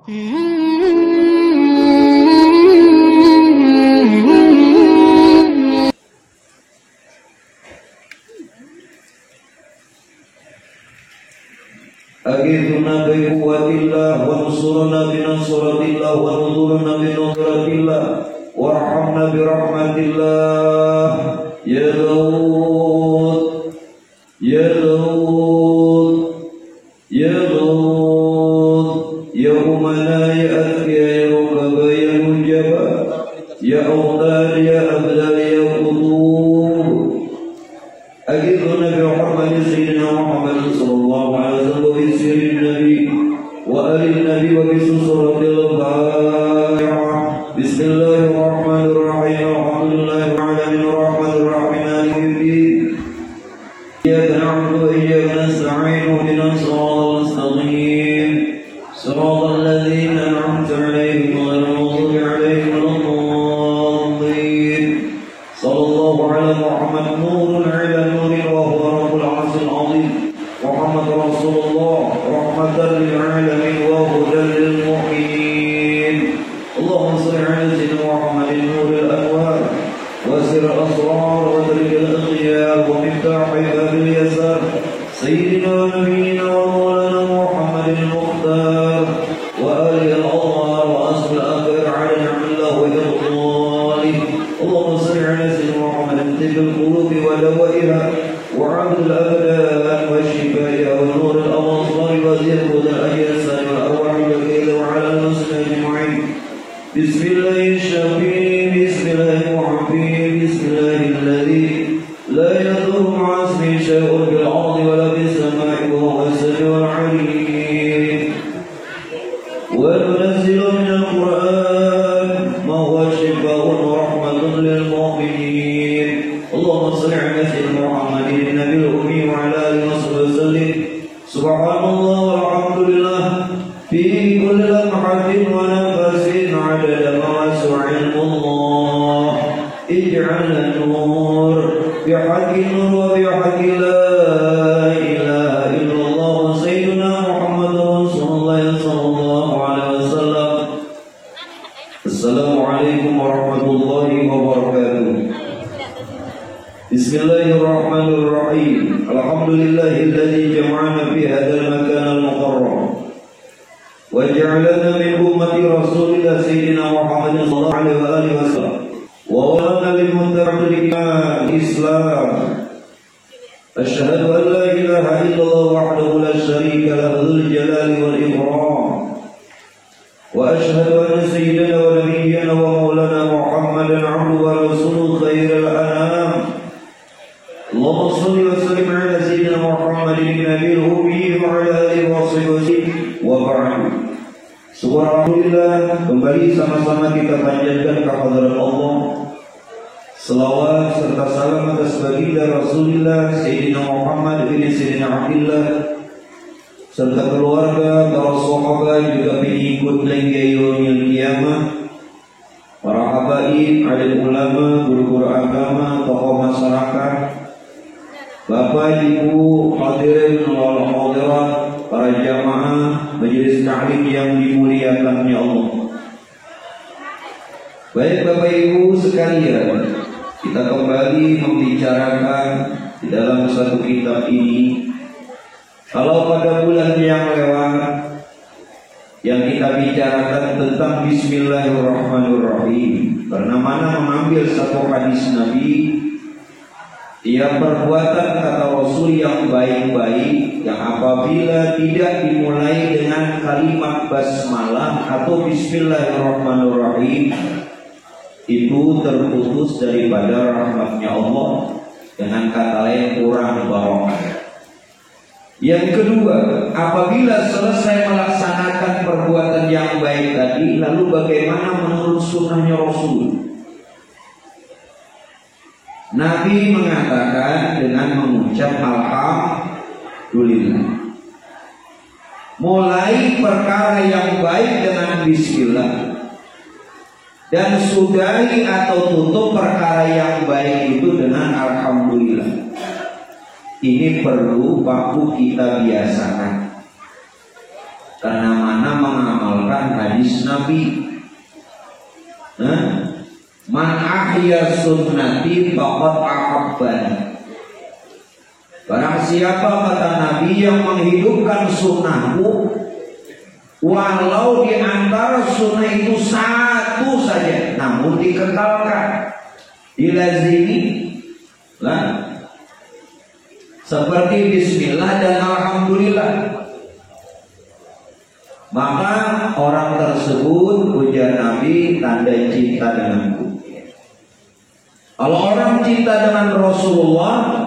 Aghithna bi quwwatillah wansurna bi nasratillah wa nurna bi nusratillah warhamna bi rahmatillah ya Daud ya Daud ya Daud ya umana ya atqiya ya rubaba ya mujaba ya awdad ya abdal ya qudur. Aghithna bi rahmati sayyidina Muhammad sallallahu alaihi wasallam بسر النبي وآل النبي وبسورة الفاتحة. بسم الله الرحمن الرحيم الحمد لله رب العالمين الرحمن الرحيم مالك يوم الدين إياك نعبد وإياك نستعين اهدنا الصراط المستقيم صراط الذين أنعمت عليهم غير المغضوب عليهم ولا الضالين. صلى الله على محمد نور على نور وهو رب العرش العظيم محمد رسول الله رحمة للعالمين وهدى للمؤمنين. اللهم صل على سيدنا محمد نور الأنوار وسر الأسرار وترك الأخيار ومفتاح باب اليسار سيدنا ونبينا ومولانا محمد المختار وآله الأطهار وأصل الأخير على نعم الله وإرضاله. اللهم صل على سيدنا محمد طب القلوب ودوائها وعبد الأبدان وشفائها ونور الأبصار وزيادة الأجسام والأرواح والكيل وعلى المسلمين أجمعين. بسم الله الشفيع بسم الله المعافي بسم الله الذي لا يضر مع اسمه شيء في الأرض ولا في السماء وهو السميع العليم. وننزل من القرآن ما هو شفاء ورحمة للمؤمنين. اللهم صل على سيدنا محمد النبي الأمي وعلى آله وصحبه وسلم. سبحان الله والحمد لله في كل لمحة ونفس عدد ما وسع علم الله. اجعل النور بحق النور وبحق لا إله إلا الله وسيدنا محمد رسول الله صلى الله عليه وسلم. السلام عليكم ورحمة الله وبركاته. Bismillahirrahmanirrahim. Alhamdulillahilladzi jama'ana fi hadzal makan al-mukarram wa ja'alana min ummati Rasulillah sayyidina Muhammadin sallallahu alaihi wasallam wa walana lil muttaqin Islam. Asyhadu an la ilaha illallah wahdahu la syarika lahu dzul jalali wal ikram wa asyhadu anna sayyidana wa nabiyyana wa maulana Muhammadan 'abduhu wa rasuluhu khairul anam. Allahumma shalli wa sallim ala sayyidina Muhammadin nabiyil ummi wa ala alihi wa sahbihi wa ba'du. Subhanallah, kembali sama-sama kita panjatkan kehadirat Allah. Selawat serta salam atas baginda Rasulullah Sayyidina Muhammad bin Sayyidina Abdullah serta keluarga, para sahabat juga pengikut hingga yaumil qiyamah. Para habaib, alim ulama, guru-guru agama, tokoh masyarakat, Bapak, Ibu, hadirin wal hadirat, para jamaah majelis taklim yang dimuliakan ya Allah. Baik Bapak Ibu sekalian, kita kembali membicarakan di dalam satu kitab ini. Kalau pada bulan yang lewat yang kita bicarakan tentang Bismillahirrahmanirrahim, karena mana mengambil satu hadis Nabi yang perbuatan kata Rasul yang baik-baik yang apabila tidak dimulai dengan kalimat basmalah atau Bismillahirrahmanirrahim itu terputus daripada rahmatnya Allah, dengan kata lain kurang barokah. Yang kedua, apabila selesai melaksanakan perbuatan yang baik tadi, lalu bagaimana menurut sunnahnya Rasul? Nabi mengatakan dengan mengucap alhamdulillah. Mulai perkara yang baik dengan bismillah, dan sudahi atau tutup perkara yang baik itu dengan alhamdulillah. Ini perlu baku kita biasakan, karena mana mengamalkan Nabi. Man ahya sunnati faqad ahabbani. Barang siapa, kata Nabi, yang menghidupkan sunnahku, walau di antara sunnah itu satu saja, namun dikekalkan, dilazimi lah, seperti bismillah dan alhamdulillah, maka orang tersebut, ujar Nabi, tanda cinta denganku. Kalau orang cinta dengan Rasulullah,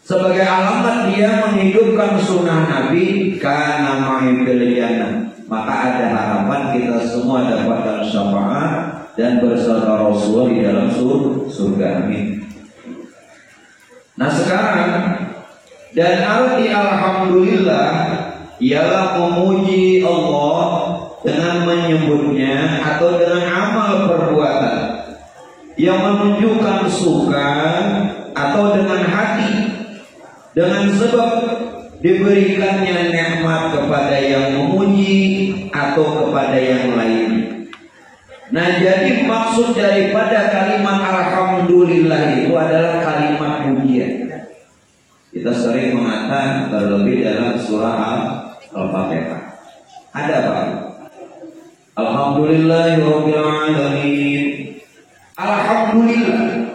sebagai alamat dia menghidupkan sunnah Nabi, kana ma'i fil jannah, maka ada harapan kita semua dapatkan syafaat dan bersama Rasul di dalam surga. Amin. Nah sekarang, dan arti alhamdulillah ialah memuji Allah dengan menyebutnya atau dengan amal perbuatan yang menunjukkan suka atau dengan hati, dengan sebab diberikannya nikmat kepada yang memuji atau kepada yang lain. Nah, jadi maksud daripada kalimat alhamdulillah itu adalah kalimat pujian. Kita sering mengatakan terlebih dalam surah Al-Fatihah. Ada apa? Alhamdulillahirabbil alamin. Alhamdulillah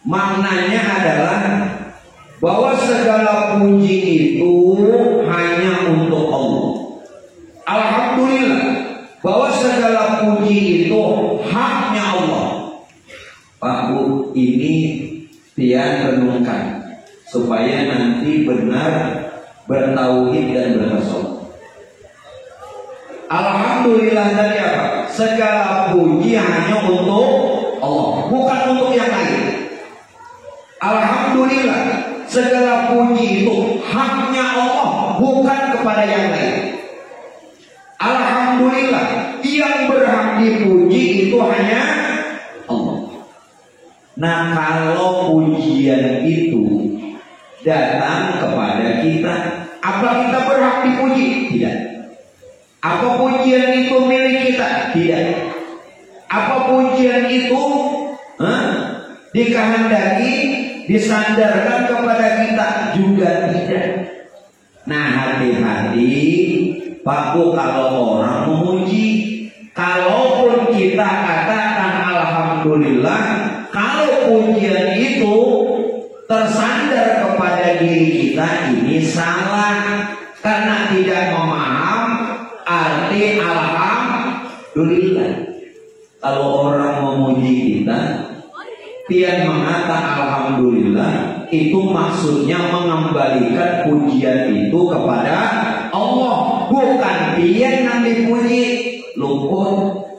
maknanya adalah bahwa segala puji itu hanya untuk Allah. Alhamdulillah bahwa segala puji itu haknya Allah. Pak Bu, ini pian renungkan supaya nanti benar bertauhid dan bertasawuf. Alhamdulillah tadi apa? Segala puji hanya untuk Allah, bukan untuk yang lain. Alhamdulillah segala puji itu haknya Allah, bukan kepada yang lain. Alhamdulillah yang berhak dipuji itu hanya Allah. Nah, kalau pujian itu datang kepada kita, apa kita berhak dipuji? Tidak. Apa pujian itu milik kita? Tidak. Apa pujian itu dikehendaki, disandarkan kepada kita? Juga tidak. Nah, hati-hati Pak Bu kalau orang memuji. Kalaupun kita katakan alhamdulillah, kalau pujian itu tersandar kepada diri kita, ini salah karena tidak memaham arti alhamdulillah. Kalau orang memuji kita, pian mengatakan alhamdulillah, itu maksudnya mengembalikan pujian itu kepada Allah, bukan pian yang dipuji. Luput,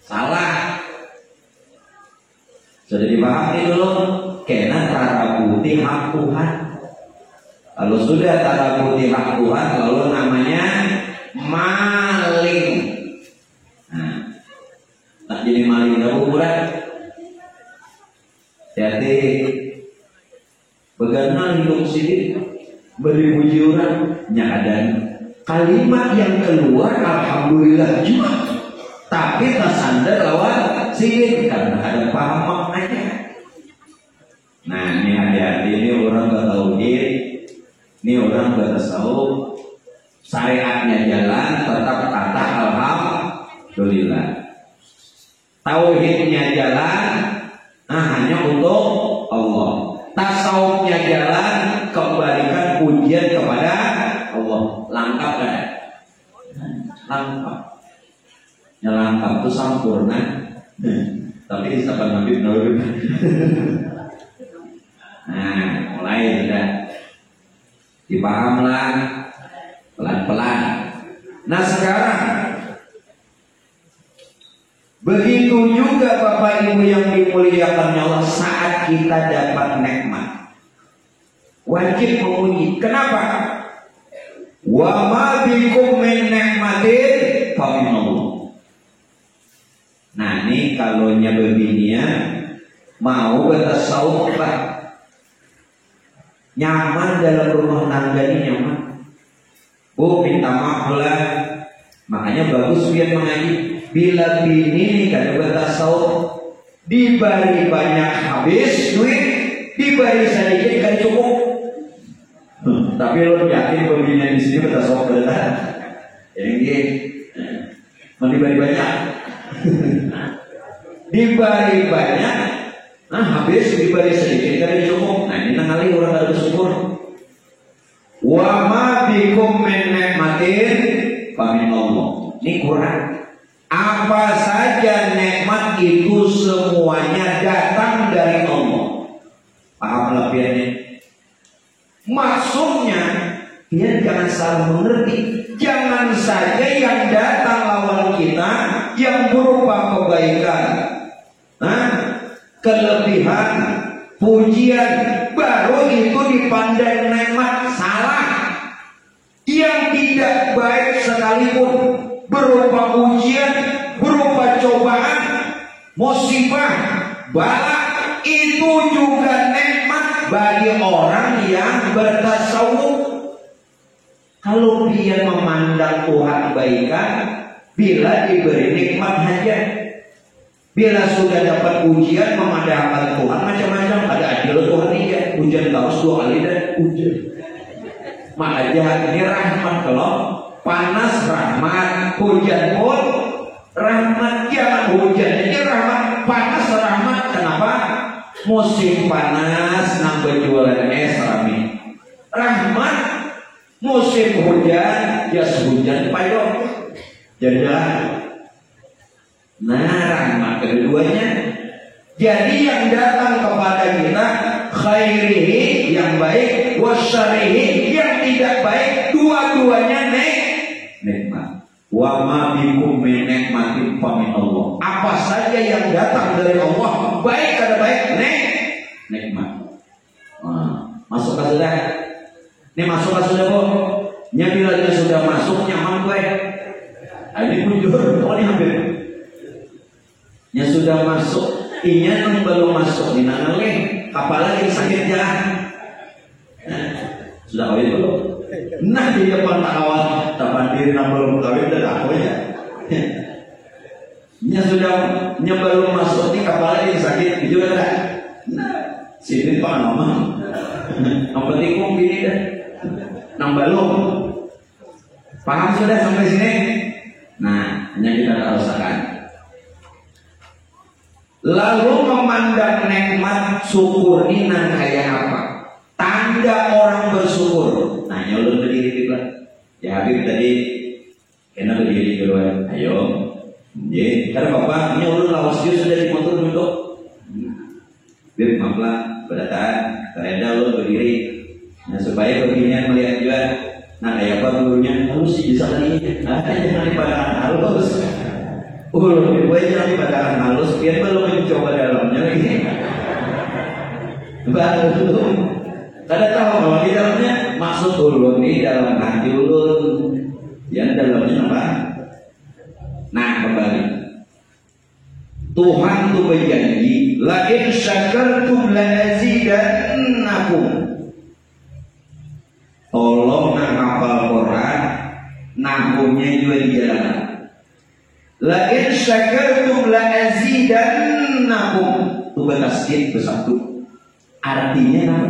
salah. Sudah dipahami dulu. Kena tara putih hak Tuhan. Kalau sudah tara putih hak Tuhan, lalu namanya maling. Nah, tak jadi maling dah bulan. Jadi bagaimana hidup sini beri puji orang nyadari kalimat yang keluar alhamdulillah juga, tapi tersandar lawan sini karena ada paham maknanya. Nah, ini hati-hati, ini orang bertauhid, ini orang bertasawuf, syariatnya jalan, tetap kata alhamdulillah. Tauhidnya jalan, hanya untuk Allah. Tasawufnya jalan, kembalikan pujian kepada Allah. Lengkap kan? Lengkap. Yang lengkap itu sempurna. Tapi di sahabat Nabi menurut. Nah, mulai sudah dipahamlah pelan-pelan. Nah sekarang begitu juga Bapak Ibu yang dimuliakan Allah, saat kita dapat nikmat wajib memuji. Kenapa? Wa ma bikum min nikmatin fa minallah. Nah ini kalau beginian mau bertasawuf Pak, nyaman dalam rumah tangga ini nyaman. Bu minta maaf lah, Makanya bagus biar mengaji. Bila bini kada bertasawuf, diberi banyak habis duit, diberi sedikit kan cukup. Tapi lo yakin pembelian di sini bertasawuf benar? Yang ini mau diberi banyak. Diberi banyak, nah habis diberi sedikit kan cukup. Nah ini nangali orang ada bersyukur. Wa ma bikum min nikmatin famin Allah. Ini Quran. Apa saja nikmat itu semuanya datang dari Allah. Paham lebihannya? Maksudnya, biar jangan salah mengerti. Jangan saja yang datang lawan kita yang berupa kebaikan, kelebihan, pujian, baru itu dipandang nikmat. Salah. Yang tidak baik sekalipun, berupa ujian, berupa cobaan, musibah, bala, itu juga nikmat bagi orang yang bertasawuf. Kalau dia memandang Tuhan baikan, bila diberi nikmat saja. Bila sudah dapat ujian, memandangkan Tuhan macam-macam. Ada adil Tuhan ini, hujan kaos 2 kali dan hujan. Makanya ini rahmat. Kalau panas rahmat, hujan pun rahmat. Jangan hujan ini rahmat, panas rahmat. Kenapa? Musim panas nambah jualan es rame rahmat. Musim hujan jas hujan payung jajan. Nah rahmat keduanya. Jadi yang datang kepada kita khairihi yang baik, wasyarihi yang tidak baik, dua-duanya nikmat. Wa ma bikum min nikmatin famin Allah. Apa saja yang datang dari Allah, baik ada baik, nikmat. Masuk ke sudah. Ini masuk ke sudah, Bu. Bila dia sudah masuk nyaman gue. Ini jujur, ini hampir. Nya sudah masuk, inya yang belum masuk di nangaleh, apalagi sakit jalan. Sudah kawin belum? Nah di depan awal tapan diri belum kawin dan aku ya. Nya sudah belum masuk di apalagi sakit juga dah. Nah sini pak nama. Yang penting kok gini dah. Nang belum. Paham sudah sampai sini? Nah hanya kita rasakan. Lalu memandang nikmat syukur ini kayak apa? Tanda orang bersyukur. Nah nyolong berdiri juga. Ya Habib tadi kena berdiri kedua. Ayo. Jadi karena bapak nyolong lawas dia sudah di motor duduk. Habib maaflah berdataan. Tereda lo berdiri. Nah supaya beginian melihat juga. Nah kayak apa gurunya halus sih bisa lagi. Nah jangan dipadahkan halus. Lebih baik jangan dipadahkan halus biar belum mencoba dalamnya lagi. Belum. Kada tahu kalau di dalamnya maksud ulun di dalam hati ulun. Yang dalamnya apa? Nah kembali. Tuhan itu berjanji, la in syakartum la azidannakum. Tolong nak hafal Quran, nahumnya juga di jalan. La in syakartum la azidannakum. Itu bertasdid bersatu. Artinya apa?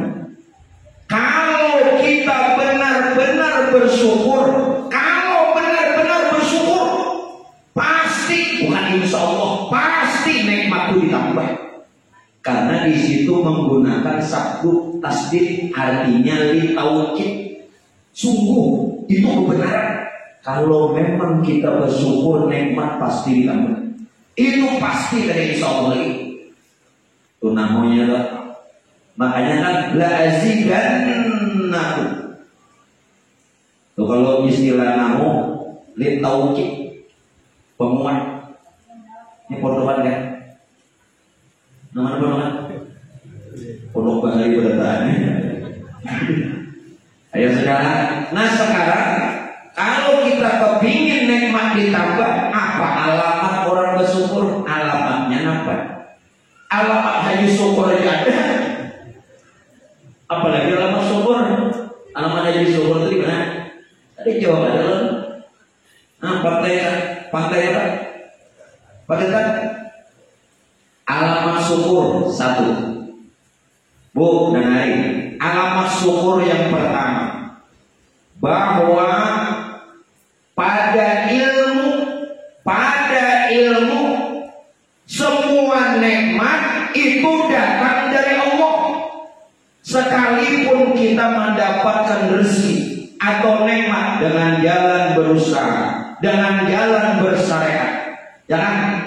Kalau kita benar-benar bersyukur, kalau benar-benar bersyukur, pasti bukan insya Allah, pasti nikmat itu ditambah. Karena di situ menggunakan sabdu tasdid, artinya li taukid. Sungguh itu kebenaran. Kalau memang kita bersyukur, nikmat pasti ditambah. Itu pasti dari insya Allah lagi. Itu namanya lah. Makanya kan la azidannakum. Tuh kalau istilah namu li taukid penguat. Ini potongan kan? Namanya potongan? Pondok Bahari berdataan. Ayo sekarang. Nah sekarang kalau kita kepingin nikmat ditambah, apa alamat orang bersyukur? Alamatnya apa? Alamat haji syukur aja ada. Apalagi alamat syukur. Alamat haji syukur itu gimana? Tadi jawab adalah apa Pantai apa? Pantai alamat syukur 1. Bu dan Ari, alamat syukur yang pertama bahwa pada ilmu semua nikmat itu datang dari Allah. Sekalipun kita mendapatkan rezeki atau nikmat dengan jalan berusaha, dengan jalan bersyariat,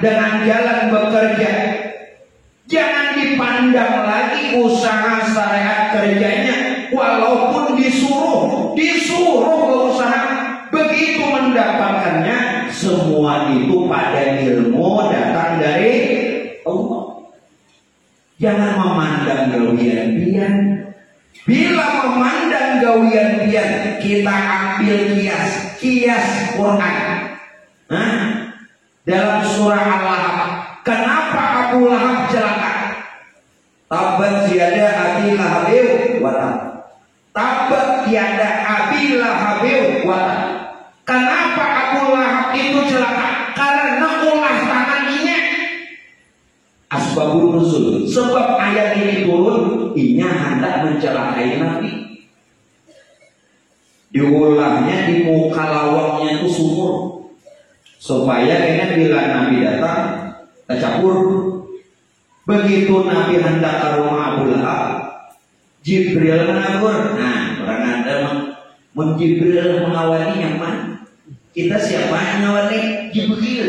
dengan jalan bekerja, jangan dipandang lagi usaha syariat kerjanya, walaupun disuruh berusaha, begitu mendapatkannya semua itu pada ilmu datang dari Allah. Jangan memandang gawian-gawian. Bila memandang gawian-gawian, kita ambil kias Quran. Dalam surah Al-Lahab, kenapa Abu Lahab celaka? Tabat yada Abi Lahabin wa tab. Tabat yada Abi Lahabin wa tab. Kenapa Abu Lahab itu celaka? Karena ulah tangannya. Asbabun nuzul. Sebab ayat ini turun, inya hendak mencelakai Nabi. Diulahnya di muka lawaknya itu sumur, supaya kena bila Nabi datang tercampur. Begitu Nabi hendak ke rumah Abu Lahab, Jibril menegur. Nah, orang ada Jibril mengawali yang mana? Kita siapa yang mengawali? Jibril.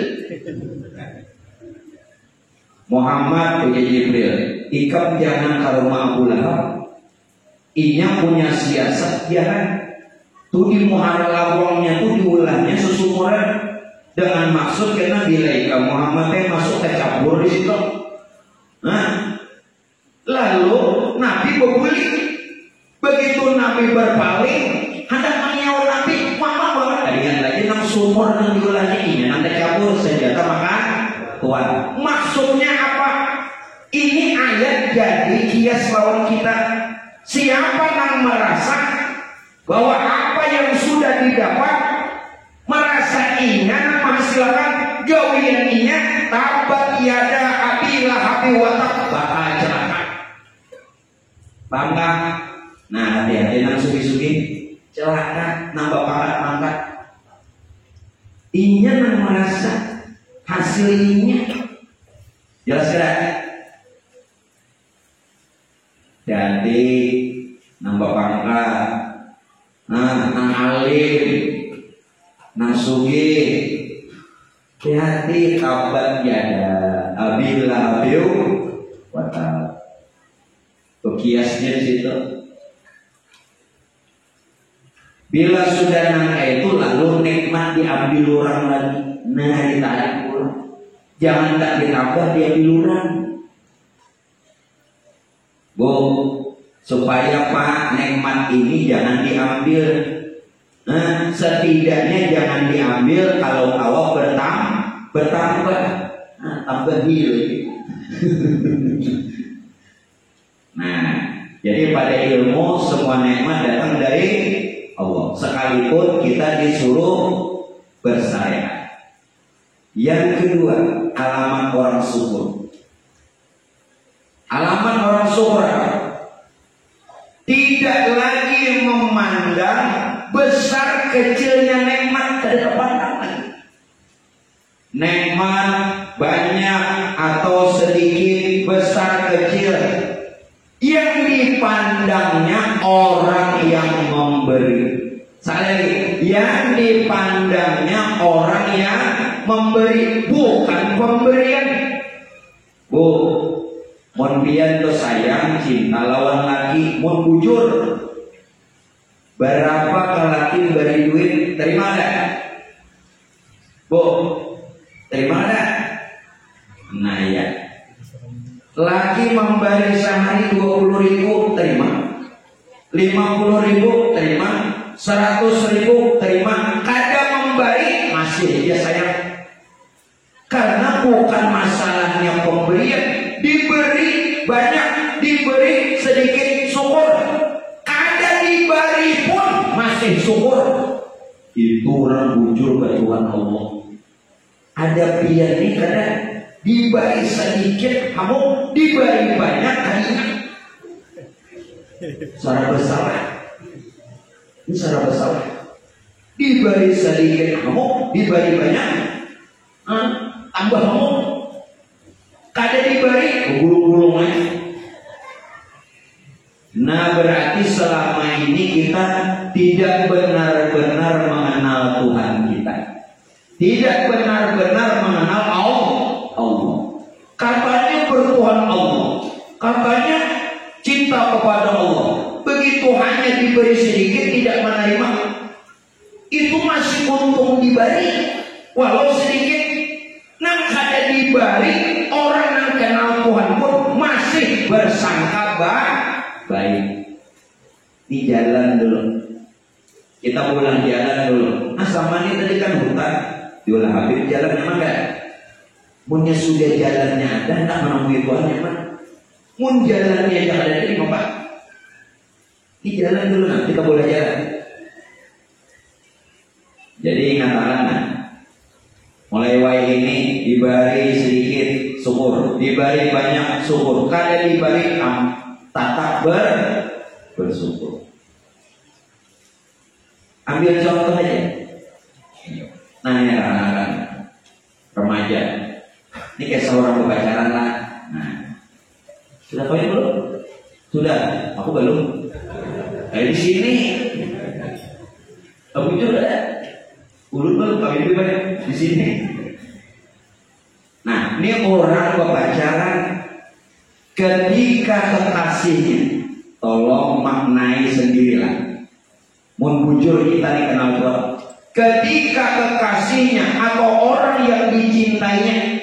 Muhammad punya Jibril, ikam jangan ke rumah Abu Lahab. Inya punya siasat jangan. Tuh di muara lawangnya tuh diulahnya susumuran dengan maksud kena bila ikam Muhammad masuk tercampur di situ. Nah, lalu Nabi berbalik. Begitu Nabi berpaling, hendak menyawa Nabi, mama banget. Tadian lagi nang sumur nang diulahnya ini, nanti campur senjata makan tuan. Maksudnya apa? Ini ayat jadi kias lawan kita. Siapa yang merasa bahwa apa yang sudah didapat, merasa ingin menghasilkan gawiannya, tabat yada Abi Lahab wa tab, bakal celaka. Bangga. Nah, hati-hati nang sugi-sugi celaka, nambah pangkat. Inya nang merasa hasilnya jelas tidak? Jadi nambah pangkat, nang alim, nang sugi, hati-hati tabat yada Abi Lahab wa tab. Kiasnya situ. Bila sudah nangka itu lalu nikmat diambil orang lagi. Nah, ditarik pulang. Jangan tak ditambah diambil orang. Bu, supaya Pak nikmat ini jangan diambil. Setidaknya jangan diambil kalau awak bertambah. Tambah hil. Nah, jadi pada ilmu semua nikmat datang dari Allah. Sekalipun kita disuruh bersyariat. Yang kedua, alamat orang syukur. Alamat orang syukur tidak lagi memandang besar kecilnya nikmat ke depan tangan. Nikmat banyak atau sedikit, besar kecil, yang dipandangnya orang yang memberi. Sekali, yang dipandangnya orang yang memberi, bukan pemberian. Bu, mon pian tuh sayang cinta lawan laki, mon bujur. Berapa ke laki beri duit, terima ada? Bu, terima ada? Nah ya, laki memberi sehari 20.000, terima. 50.000, terima. 100.000, terima. Kadang memberi masih dia sayang. Karena bukan masalahnya pemberian. Diberi banyak, diberi sedikit, syukur. Kadang diberi pun masih syukur. Itu orang bujur ke Tuhan Allah. Ada pian nih karena diberi sedikit kamu diberi banyak kayaknya. Suara bersalah. Ini suara bersalah. Diberi sedikit kamu diberi banyak. Tambah kamu. Kada diberi gulung-gulung aja. Nah berarti selama ini kita tidak benar-benar mengenal Tuhan kita. Tidak benar-benar mengenal Allah. Katanya bertuhan Allah. Katanya cinta kepada Allah. Begitu hanya diberi sedikit tidak menerima. Itu masih untung diberi. Walau sedikit. Nang kada diberi. Orang yang kenal Tuhan pun masih bersangka baik. Di jalan dulu. Kita pulang jalan dulu. Nah sama ini tadi kan hutan. Diolah Habib jalan memang enggak. Punya sudah jalannya ada, tak menemui Tuhannya Pak. Mun jalannya yang ada di Pak. Di jalan dulu nanti kita boleh jalan. Jadi ingatlah, mulai wae ini diberi sedikit syukur, diberi banyak syukur. Kada diberi tatap bersyukur. Ambil contoh aja. Nanya anak-anak remaja, ini kayak seorang pacaran lah. Nah, sudah kawin belum? Sudah, aku belum. Kayak di sini, kamu juga, ulun belum kawin juga di sini. Nah, ini orang pacaran, ketika kekasihnya, tolong maknai sendirilah. Mun bujur kita dikenal Tuhan. Ketika kekasihnya atau orang yang dicintainya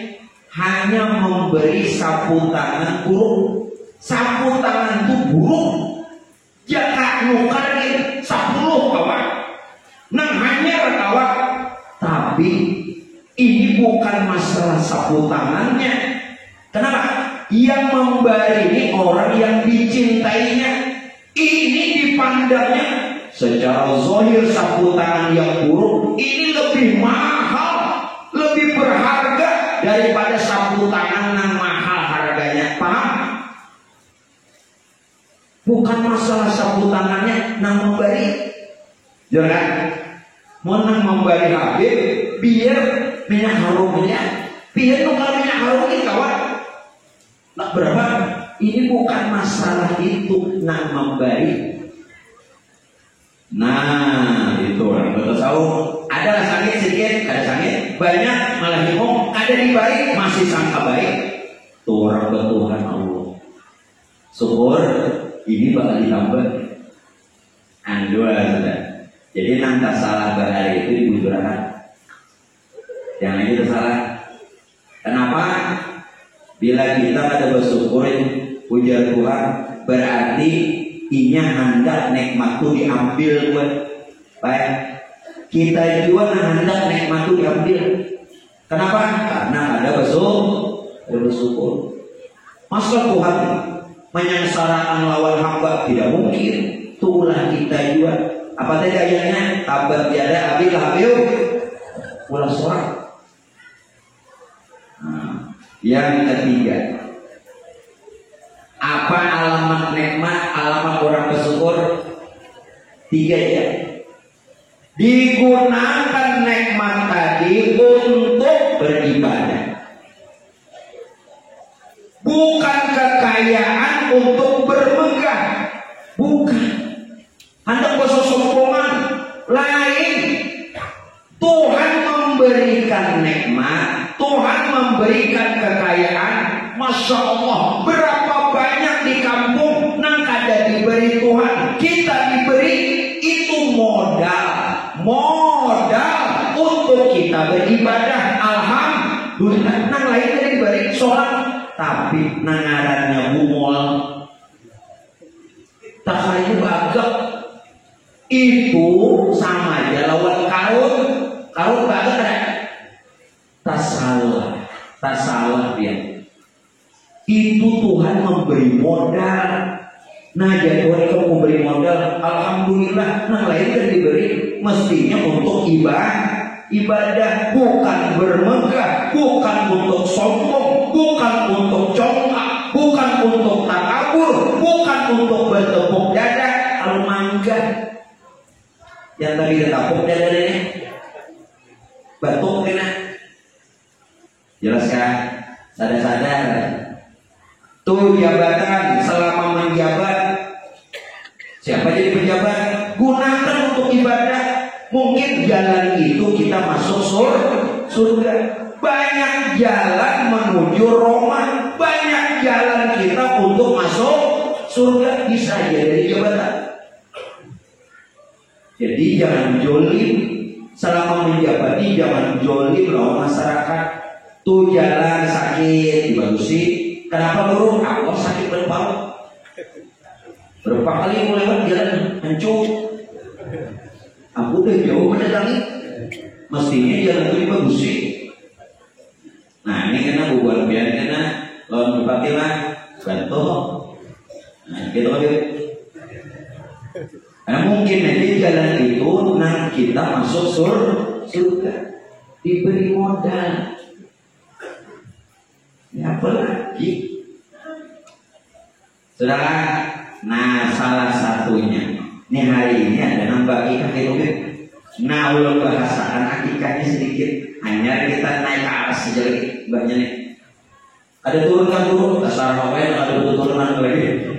hanya memberi sapu tangan buruk. Sapu tangan itu buruk. Jaka nukar ini 10 kawan. Nang hanya kawan. Tapi ini bukan masalah sapu tangannya. Kenapa? Yang memberi ini orang yang dicintainya. Ini dipandangnya secara zahir sapu tangan yang buruk ini lebih mahal, lebih berharga daripada sapu tangan yang mahal harganya. Paham? Bukan masalah sapu tangannya nang memberi. Jangan mau nang memberi Habib biar minyak harumnya, biar nukar minyak harum ini kawan. Nak berapa? Ini bukan masalah itu nang memberi. Nah itu orang betul tahu. Ada sakit sedikit, ada sakit banyak, malah bingung. Ada di baik, masih sangka baik. Tuh orang bertuhan Allah. Syukur ini bakal ditambah. Andua sudah. Jadi nanti salah berhari itu dibujurkan. Yang itu salah. Kenapa? Bila kita ada bersyukur puja Tuhan, berarti inya hendak nikmat itu diambil buat baik. Kita juga hendak nikmat itu diambil. Kenapa? Karena ada bersyukur. Masa Tuhan menyengsarakan lawan hamba? Tidak mungkin. Itulah kita juga. Apa tadi ayatnya? Tabat tiada abil habil ulah suara. Yang ketiga, apa alamat nikmat, alamat orang bersyukur? 3 ya. Digunakan nikmat tadi untuk beribadah. Bukan kekayaan untuk bermegah. Bukan. Hendak bersosokongan. Lain. Tuhan memberikan nikmat, Tuhan memberikan kekayaan. Masya Allah, berapa banyak di kampung nang kada diberi Tuhan, kita diberi. Itu modal untuk kita beribadah. Alhamdulillah. Nang lain kada diberi sholat, tapi nangarannya bungol, tak kaya bagak. Itu sama aja lawan karun bagak kan? Tak salah dia. Itu Tuhan memberi modal. Nah jadi Tuhan itu memberi modal. Alhamdulillah. Nah lain kan diberi mestinya untuk ibadah, bukan bermegah, lagi ditapuk dan ini batuk kena. Jelas kan? Sadar-sadar. Tuh jabatan selama menjabat, siapa jadi pejabat? Gunakan untuk ibadah. Mungkin jalan itu kita masuk surga. Banyak jalan menuju Roma, banyak jalan kita untuk masuk surga, bisa aja dari jabatan. Jadi jangan jolim selama menjabati, jangan jolim lawan masyarakat. Tuh jalan sakit dibagusi, kenapa burung? Aku sakit berapa kali mulai jalan hancur. Aku udah jauh mendatangi, mestinya jalan itu dibagusi. Nah ini kena bubuan biar kena lawan berpatilah bantu. Nah gitu kan. Nah mungkin nanti jalan itu nah kita masuk surga, diberi modal. Ya apa lagi? Saudara, nah salah satunya ini hari ini ada nambah akikah itu. Nah ulun bahasakan akikahnya sedikit, hanya kita naik ke atas saja lagi mbaknya nih. Ada turun dasar apa yang ada turunan lagi.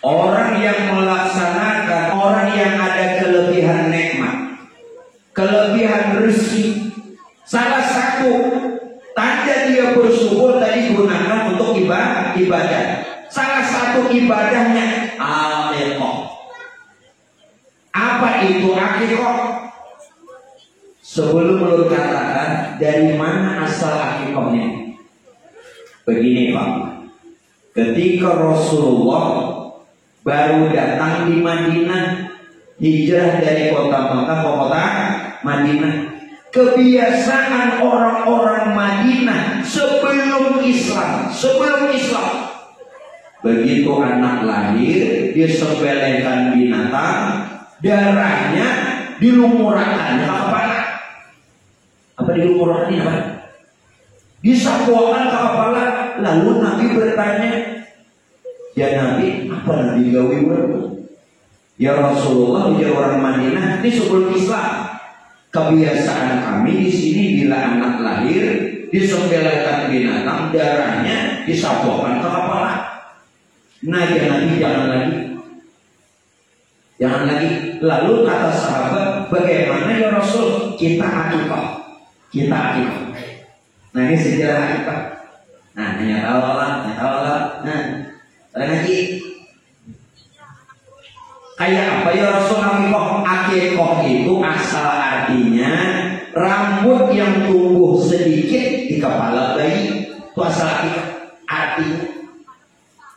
Orang yang melaksanakan, orang yang ada kelebihan nikmat, kelebihan rezeki, salah satu tanda dia bersyukur tadi gunakan untuk ibadah. Salah satu ibadahnya akikah. Apa itu akikah? Sebelum lu katakan dari mana asal akikahnya, begini Pak. Ketika Rasulullah baru datang di Madinah, hijrah dari kota Mekah ke kota Madinah. Kebiasaan orang-orang Madinah sebelum Islam, begitu anak lahir disembelihkan binatang, darahnya dilumurkan ke kepala. Apa dilumurkan apa? Disapuakan ke kepala. Lalu Nabi bertanya, ya Nabi, apa Nabi gawe baru? Ya Rasulullah, ujar orang Madinah, ini sebelum Islam. Kebiasaan kami di sini bila anak lahir disembelihkan binatang, darahnya disapuakan ke kepala. Nah ya Nabi jangan lagi. Lalu kata sahabat, bagaimana ya Rasul? Kita akikah. Nah ini sejarah akikah. Nah hanya tahu Allah. Nah lagi kayak apa ya Rasul akikah? Akikah itu asal artinya rambut yang tumbuh sedikit di kepala bayi. Itu asal akikah. Artinya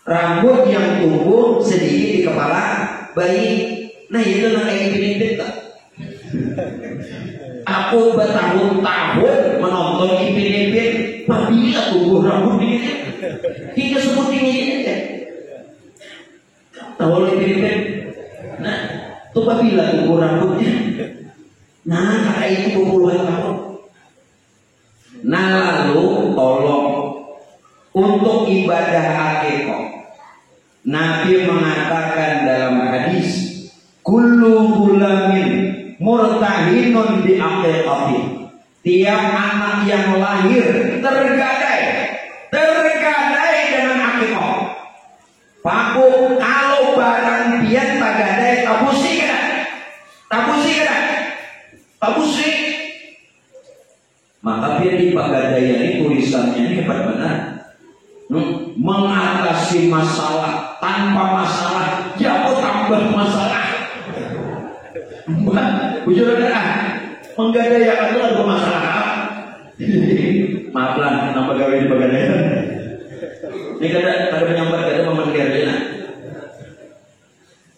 rambut yang tumbuh sedikit di kepala bayi. Nah itu namanya Ipin tak? Aku bertahun-tahun menonton Ipin, apabila tumbuh rambut ini hingga seperti ini aja. Tahu Ipin? Nah, itu apabila tumbuh rambutnya. Nah, kakak itu puluhan tahun. Nah lalu tolong untuk ibadah akikah, Nabi mengatakan dalam hadis, kullu gulamin murtahinun bi aqiqati. Tiap anak yang lahir tergadai dengan akikah. Paku kalau barang pian tagadai tabusi maka dia di pagadaya ini tulisannya ini hebat benar. Mengatasi masalah tanpa masalah, jauh tambah masalah. Bujur menggadaikan itu ada masalah. Maaflah, kenapa gawe di pegadaian? Ini kada menyambat kada memengerti.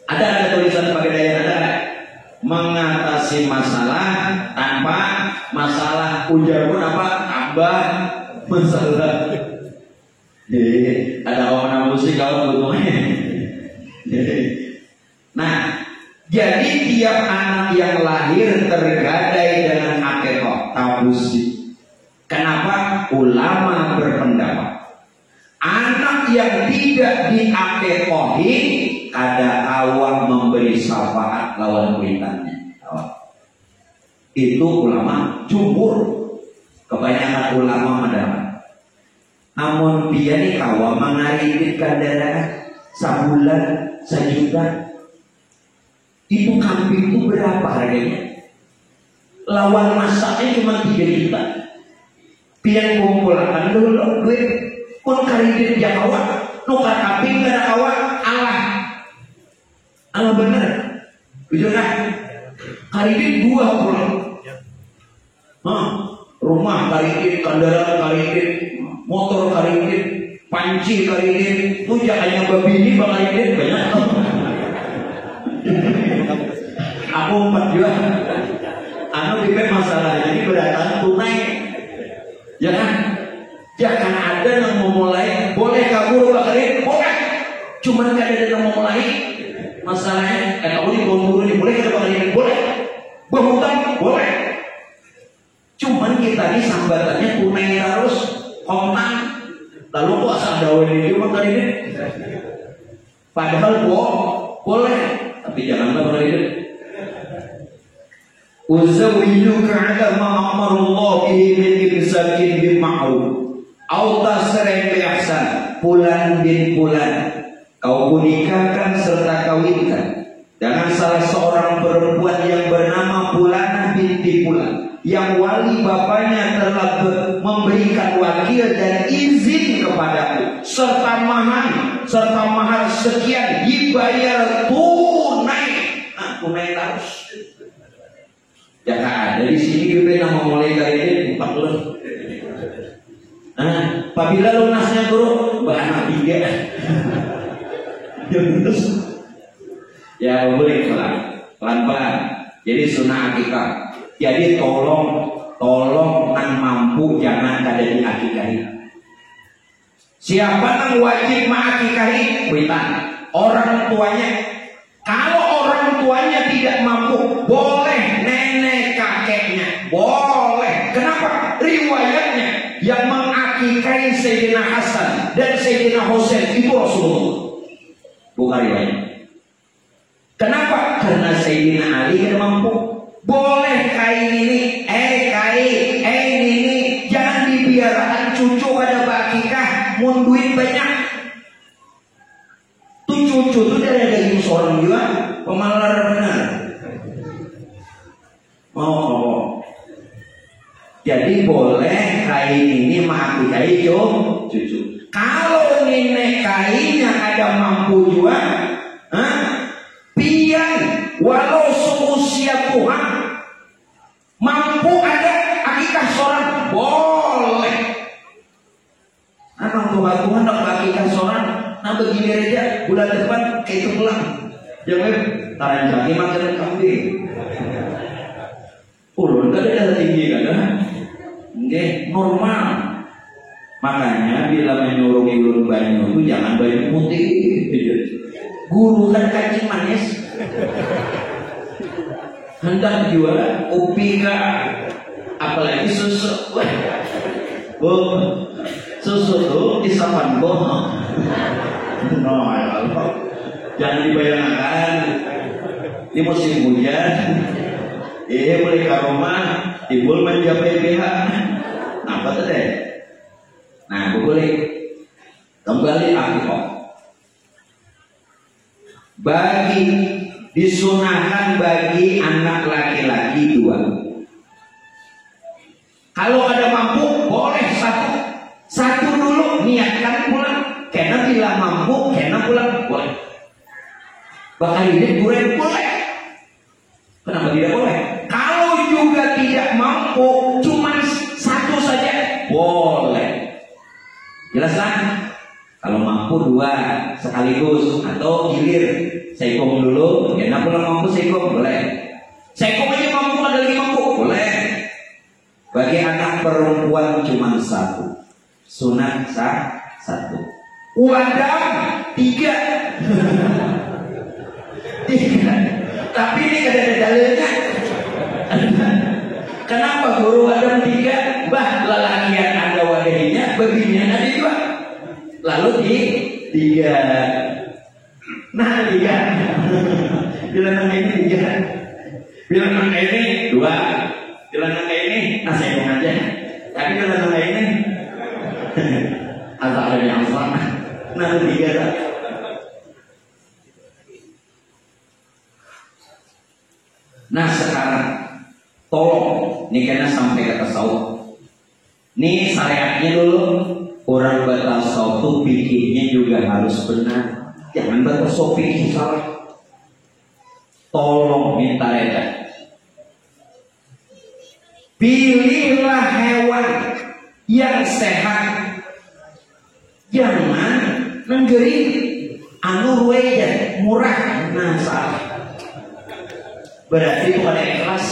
Ada tulisan pegadaian ada. Mengatasi masalah tanpa masalah, ujar pun apa? Tambah masalah. Ada orang musik kalau butuhnya. Nah, jadi tiap anak yang lahir tergadai dengan akikah tabusi. Kenapa? Ulama berpendapat anak yang tidak diakekohi kada awak memberi syafaat lawan kuitannya. Itu ulama jumhur. Kebanyakan ulama mendapat. Namun dia nih kawa mengaripin kadara sebulan, sejuta. Itu kambing itu berapa harganya? Lawan masaknya cuma 3 juta. Pian kumpulkan dulu duit pun karipin dia kawa. Nukar kambing kada kawa Allah bener. Betul kan? Karipin 2 pulang. Rumah karipin, kendaraan karipin, motor karipin, panci karipin, pujaannya babi ini karipin banyak. Aku 4 juga. Bibir masalahnya ini berdatang tunai, ya kan? Jangan ada yang memulai, boleh kabur bakarin, boleh. Cuman kan ada yang memulai, masalahnya, kamu di bawah ini boleh kita bakarin, boleh. Berhutang, boleh. Cuman kita ini sambatannya tunai terus, kontan, lalu kok asal daun ini makan ini. Padahal boleh, tapi janganlah bakarin. Uzawijuka ala ma amarullah bihi min imsakin bil ma'ruf au tasrih bi ihsan. Fulan bin fulan kau nikahkan serta kawinkan dengan salah seorang perempuan yang bernama Fulanah binti Fulan yang wali bapaknya telah memberikan wakil dan izin kepadaku serta mahar sekian dibayar tunai. Tunai harus. Jangan ada di sini kita nama mulai dari 4 bulan. Apabila lunasnya turun, bahan 3. Ya boleh pelan-pelan. Jadi sunnah akikah. Jadi tolong nang mampu jangan ada di akikahi. Siapa yang wajib mengakikahi? Witan. Orang tuanya. Kalau orang tuanya tidak mampu, boleh nenek kakeknya, boleh. Kenapa? Riwayatnya yang mengakikahi Sayyidina Hasan dan Sayyidina Husain itu Rasulullah, bukan riwayat. Kenapa? Karena Sayyidina Ali tidak mampu. Boleh kain ini, kain ini jangan dibiarkan cucu pada bakikah, mun duit banyak. Cucu itu dari daging seorang juga pemalar benar. Jadi boleh kain ini mengakikahi cucu. Kalau nenek kainnya ada mampu juga, pian walau seusia Tuhan mampu ada akikah seorang boleh. Anak Tuhan nak akikah seorang. Nah begini aja bulan depan kayak itu pulang. Jangan taranjaki makan kambing. Ulun kan ada tinggi kan? Oke, normal. Makanya bila menyuruh ulun banyu itu jangan banyu putih. Guru kan kancing manis. Hendak jual kopi kah? Apalagi susu. Susu tuh disapan bohong. Jangan dibayangkan di musim hujan boleh ke rumah timbul mencapai pihak apa tuh deh. Nah boleh kembali akikah bagi disunahkan bagi anak laki-laki 2. Kalau ada mampu boleh satu dulu niatkan pulang. Karena bila mampu, karena pulang boleh. Bahkan ini boleh. Kenapa tidak boleh? Kalau juga tidak mampu, cuma satu saja boleh. Jelas kan? Kalau mampu 2 sekaligus atau gilir. Saikom dulu, karena pulang mampu saikom boleh. Saikom aja mampu ada lagi mampu boleh. Bagi anak perempuan cuma 1. Sunat 1. Wadam 3. Tapi ini ada dalilnya. Kenapa guru wadam 3? Bah lalakian ada wadahnya, baginya ada 2. Lalu 3. Nah 3. Bila nangka ini 3. Bila nangka ini 2. Bila nangka ini nasi aja. Tapi bila nangka ini asal ada yang sama. Nah 3 tak. Nah sekarang tolong nih karena sampai ke tasawuf. Nih syariatnya dulu. Orang bertasawuf tuh pikirnya juga harus benar. Jangan bertasawuf pikir salah. Tolong minta reda. Pilihlah hewan yang sehat. Jangan nenggeri anu rueja murah. Nah salah. Berarti itu ada ikhlas.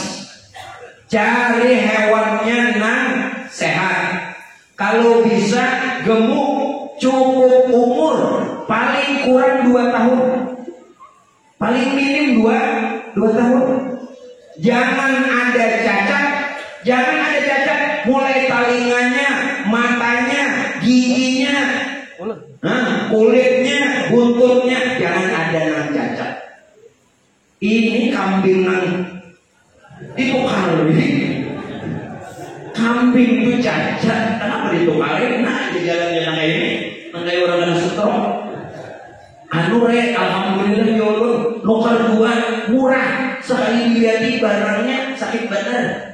Cari hewannya yang sehat. Kalau bisa gemuk, cukup umur paling kurang 2 tahun. Paling minim 2 tahun. Jangan ada cacat. Jangan ada cacat. Mulai talinganya, matanya, giginya, kulitnya, buntutnya, jangan ada yang cacat. Ini kambing yang ditukar ini. Kambing itu cacat, kenapa ditukarin? Nah, di jalan-jalan kayak ini, nanti orang kena stroke. Anu rek, alhamdulillah ya Allah, nukar 2 murah. Sekali dilihat barangnya sakit badan.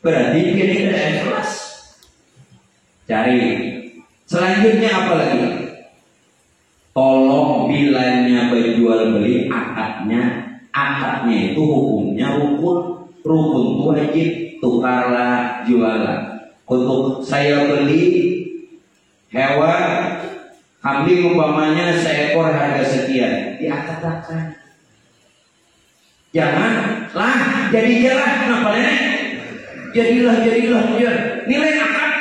Berarti dia tidak ikhlas. Cari. Selanjutnya apa lagi? Tolong bilanya berjual beli akadnya itu hukumnya rukun itu wajib tukarlah jualan. Untuk saya beli hewan kambing umpamanya seekor harga sekian, diakad-akad. Janganlah jadilah kenapa nenek? Jadilah nilai akad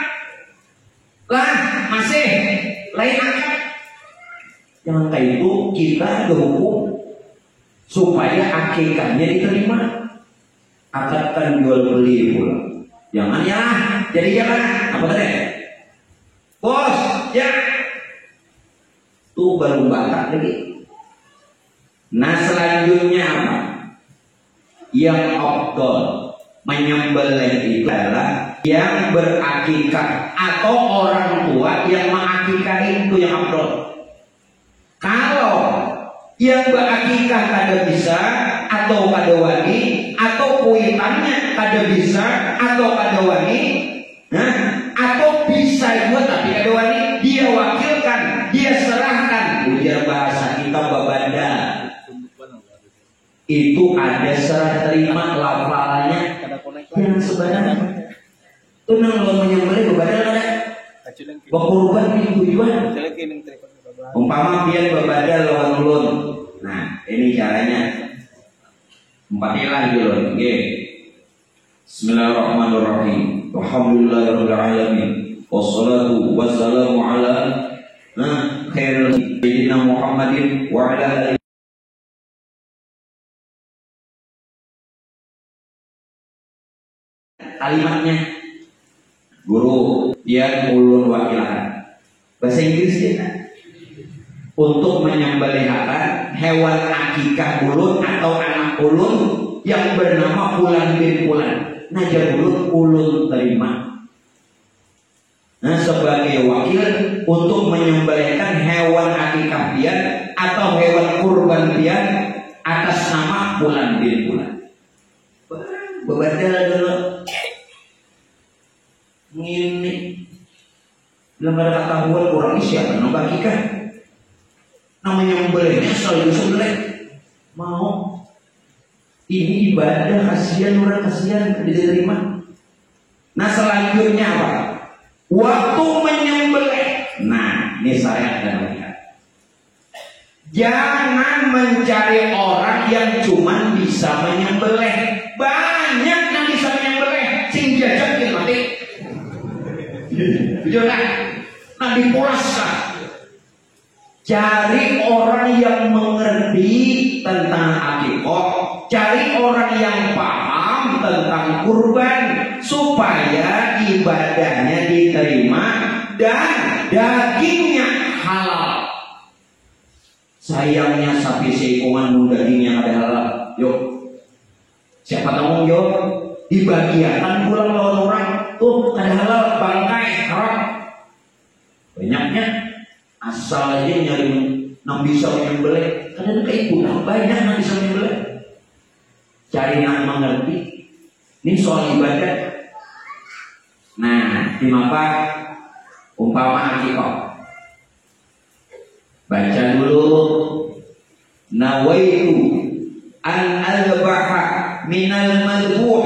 lah masih lain akad. Jangan kayak itu kita berhukum supaya akikahnya diterima. Akadkan jual beli pula. Jangan ya, jadi jangan apa tadi? Bos, ya. Tuh baru bakat lagi. Nah selanjutnya apa? Yang afdal menyembelih itu adalah yang berakikah atau orang tua yang mengakikah itu yang afdal. Kalau yang berakikah kada bisa atau kada wani atau kuitannya kada bisa atau kada wani, atau bisa juga tapi kada wani, dia wakilkan, dia serahkan. Ujar bahasa kita babanda. Itu ada serah terima lafalnya. Yang sebenarnya itu nang lo menyembelih babanda ada. Berkorban di tujuan. Umpama biar berbadal lawan ulun. Nah, ini caranya. Empatilah dulu. Oke. Bismillahirrahmanirrahim. Alhamdulillahirabbil alamin. Wassalatu wassalamu ala khairil sayyidina Muhammadin wa ala alihi. Kalimatnya guru dia ulun wakilan. Bahasa Inggrisnya untuk menyembelihkan hewan akikah ulun atau anak ulun yang bernama Fulan bin Fulan. Najar ulun terima. Nah sebagai wakil untuk menyembelihkan hewan akikah dia atau hewan kurban dia atas nama Fulan bin Fulan. Bebadal dulu. Ini belum ada ketahuan orang ini siapa nama akikah. Namanya membelihnya selalu sembelih. Mau ini ibadah, kasihan orang, kasihan diterima. Nah selanjutnya apa? Waktu menyembelih. Nah ini saya dan lihat. Jangan mencari orang yang cuma bisa menyembelih. Banyak yang bisa menyembelih. Sing jajan mati. Jangan. Nah dipulaskan. Cari orang yang mengerti tentang akikah, cari orang yang paham tentang kurban supaya ibadahnya diterima dan dagingnya halal. Sayangnya sapi seikongan dagingnya ada halal. Yuk, siapa tanggung jawab? Dibagiakan pulang lawan orang tuh ada halal, bangkai haram. Banyaknya asal aja nyari nang bisa menyembelih. Kadang kayak ibu banyak nang bisa menyembelih. Cari nang mengerti. Ini soal ibadah. Nah, di mapa umpama akikah. Baca dulu. Nawaitu an albaha minal madbuh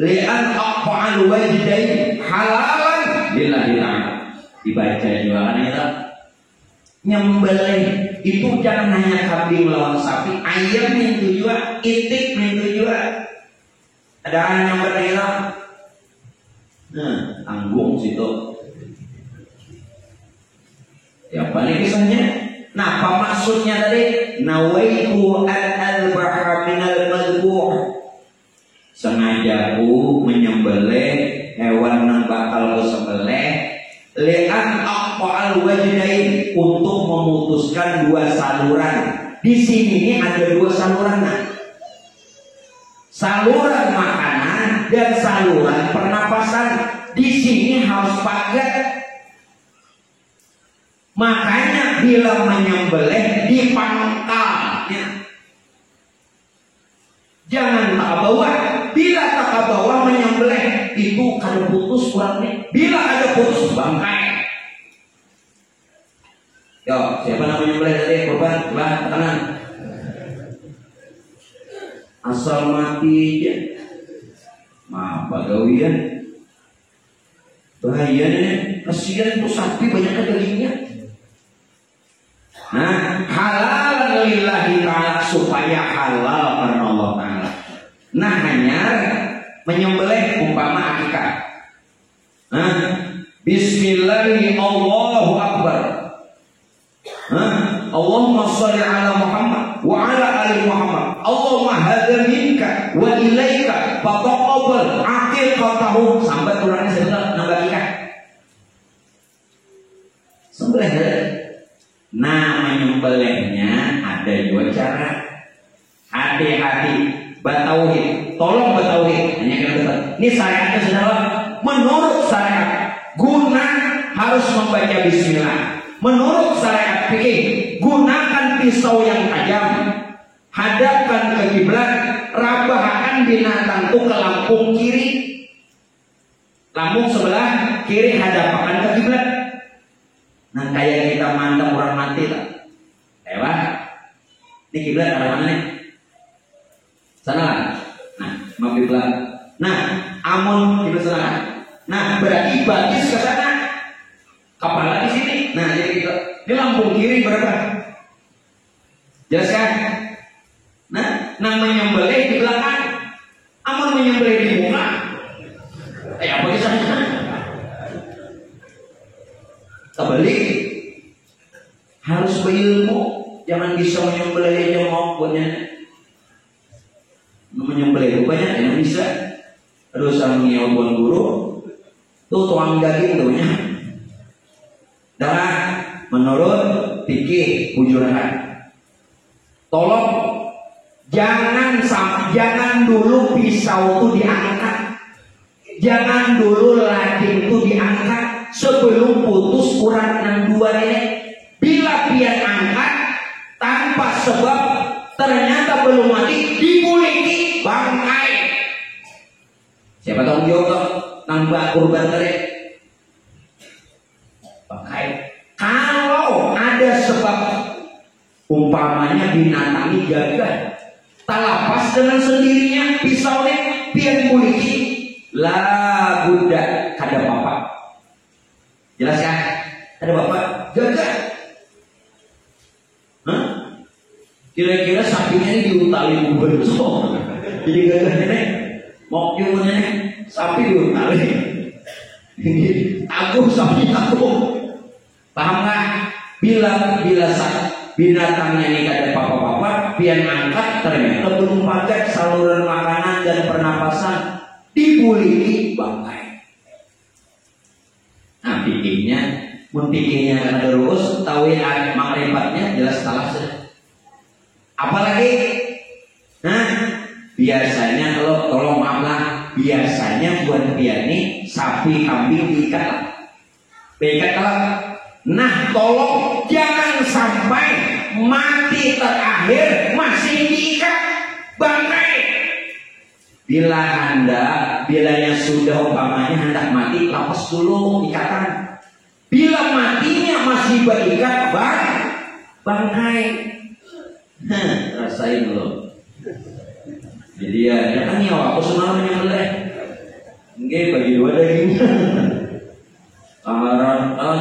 li'an aqfa'al wajdain halalan lillahi ta'ala. Dibaca juga kan itu. Nyembelih itu jangan hanya kambing lawan sapi, ayam itu juga, itik itu juga. Ada orang yang berkata, tanggung situ. Ya apa nih kisahnya? Nah, apa maksudnya tadi? Nawaitu al-albaha minal madbuh. Sengajaku menyembelih hewan yang bakal kusembelih li'an aqfa'al wajdain, untuk memutuskan dua saluran. Di sini ini ada dua saluran. Saluran makanan dan saluran pernapasan. Di sini harus pakai. Makanya bila menyembelih dipangkalnya. Jangan tak bawa. Bila tak bawa menyembelih itu kada putus kurangnya. Bila ada putus bangkai. Yo, siapa namanya menyembelih tadi? Korban, sebelah kanan. Asal mati aja. Maaf pagawian. Bahayanya kasihan tuh sapi banyak dagingnya. Nah, halal lillahi ta'ala, supaya halal karena Allah Ta'ala. Nah, hanya menyembelih umpama akikah. Bismillahirrahmanirrahim, Allahu Akbar. Allahumma sholli ala Muhammad wa ala ali Muhammad. Allahumma hadza minka wa ilaika fataqabbal aqiqatahu. Sampai kurangnya sebentar nambah akikah. Sembelih. Nah, menyembelihnya ada dua cara. Hati-hati. Batauhid, tolong batauhid. Hanya kena betul. Ini syariatnya sudah menurut syariat guna harus membaca bismillah. Menurut syariat fikih gunakan pisau yang tajam, hadapkan ke kiblat, rabahkan binatang itu ke lambung kiri, lambung sebelah kiri hadapkan ke kiblat. Nah, kayak kita mantap orang mati tak? Hebat. Ini kiblat ada mana nih? Sana. Nah, maaf kiblat. Nah, amun kiblat sana. Nah, berarti batis ke sana. Kepala di sini. Nah, jadi kita. Ini lambung kiri berapa? Jelas kan? Nah, menyembelih di belakang. Amun menyembelih di muka. Apa kisahnya? Kebalik. Harus berilmu. Jangan bisa menyembelih nyemok buatnya. Menyembelih rupanya yang bisa. Aduh sang nyiapun guru tuh tuang daging tuhnya. Dan menurut fikih hujurahan, tolong jangan dulu pisau itu diangkat, jangan dulu lading itu diangkat sebelum putus urat yang dua ini. Bila pian angkat tanpa sebab ternyata belum mati, dibuliki bangkai. Siapa tanggung jawab nambah kurban tadi? Bangkai. Kalau ada sebab umpamanya binatang ini gagah, tak lapas dengan sendirinya pisaunya pian buliki, lah budak kada bapak. Jelas kan? Ada bapak gagah. Kira-kira sapinya ini diutali bubur so. Jadi gagahnya nih, mau kiunya nih, sapi diutali. Aku sapi aku. Paham nggak? Bila binatangnya ini kada apa-apa, pian angkat ternyata belum pakai saluran makanan dan pernapasan, dibuliki bangkai. Nah, bikinnya mun pikirnya ada terus tahu makrifatnya jelas salah sudah. Apalagi biasanya kalau tolong maaf lah, biasanya buat piani sapi kambing diikat lah. Nah tolong jangan sampai mati terakhir masih diikat bangkai. Bilanya sudah umpamanya hendak mati, lepas dulu ikatan. Bila matinya masih berikat bangkai. Rasain loh. Jadi ya kan nyawa aku sebenarnya meleh. Nggih bagi dua dagingnya. Arahan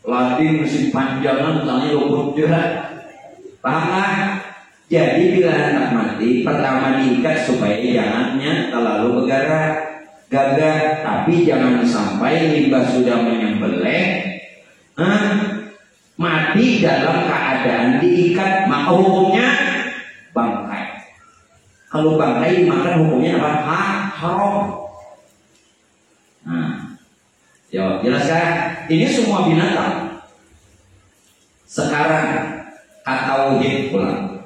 latih mesin panjangan misalnya 20 jahat. Paham kan? Jadi bila anak mati pertama diikat supaya jangannya terlalu gagah, tapi jangan sampai limbah sudah menyembelih mati dalam keadaan diikat, maka hukumnya bangkai. Kalau bangkai dimakan hukumnya apa? Haram. Ya jelaskan. Ini semua binatang. Sekarang tauhid pulang.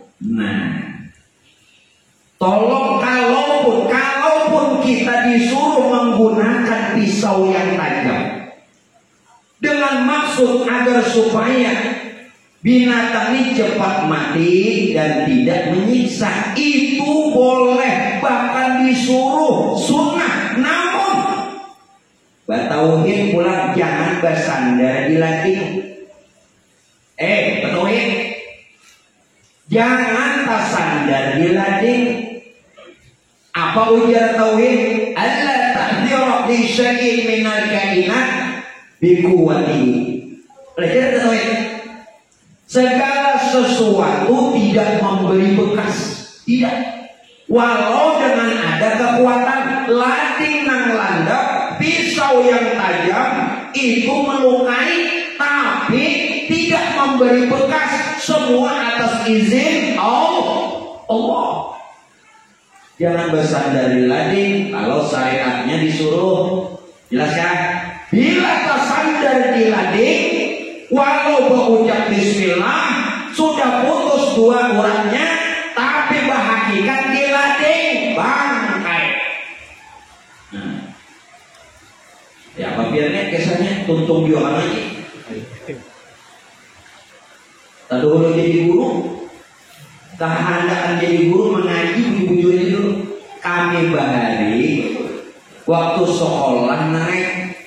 Tolong kalaupun kita disuruh menggunakan pisau yang tajam dengan maksud agar supaya binatang ini cepat mati dan tidak menyiksa, itu boleh, bahkan disuruh sunnah. Namun batauhin pulang jangan bersandar di lading. Batauhin jangan bersandar di lading. Apa ujar tauhid? Allah tahdhira li syai'in minal kainat biquwwatihi. Belajar tauhid. Segala sesuatu tidak memberi bekas, tidak. Walau dengan ada kekuatan lading nang landap, pisau yang tajam itu melukai, tapi tidak memberi bekas. Semua atas izin Allah. Jangan bersandar di lading kalau syariatnya disuruh. Jelaskan. Bila bersandar di lading, walau berucap bismillah sudah putus dua uratnya, tapi berhakikat di lading bangkai. Ya apa biarnya kesannya tuntung jualan lagi. Tadi dulu jadi guru, kehendakan jadi guru mengaji bujurnya dulu. Kami bahari waktu sekolah naik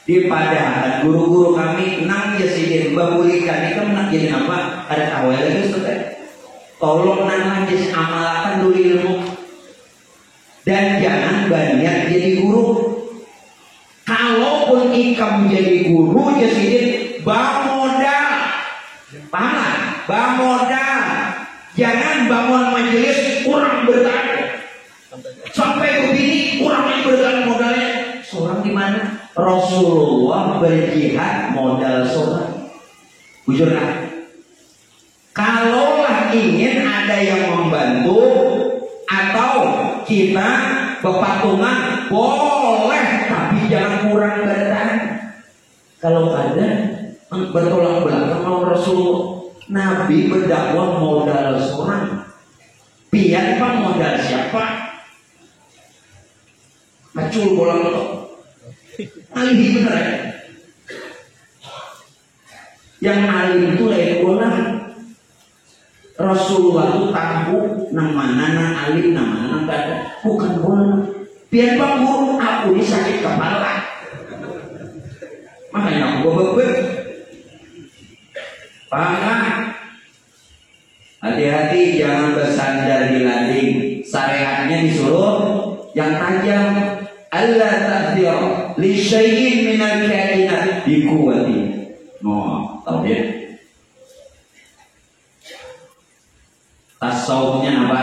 di padahal guru-guru kami nang jadi babulikan itu nak jadi apa? Ada awal lagi sudah. Tolong nang jadi amalkan dulu ilmu dan jangan banyak jadi guru. Kalaupun ikam menjadi guru jadi bamodal. Paham? Bamodal. Jangan bangun majelis kurang bertanya. Sampai begini kurang yang bertanya modalnya. Seorang di mana? Rasulullah berjihad modal seorang. Bujur kan? Kalaulah ingin ada yang membantu atau kita berpatungan boleh, tapi jangan kurang bertanya. Kalau ada bertolak belakang sama Rasulullah, Nabi berdakwah modal seorang. Pian pak modal siapa? Macul bolang lo. Alih bener ya. Yang alim itu lain bolang. Rasulullah itu tahu nama alim, nama kada. Bukan bolang. Pian pak guru, aku ini sakit kepala. Makanya aku bebek. Paham? Hati-hati jangan bersandar di lading. Syariatnya disuruh yang tajam. Allah tahdhira li syai'in minal kainat biquwwati. Tauhid. Tasawufnya apa?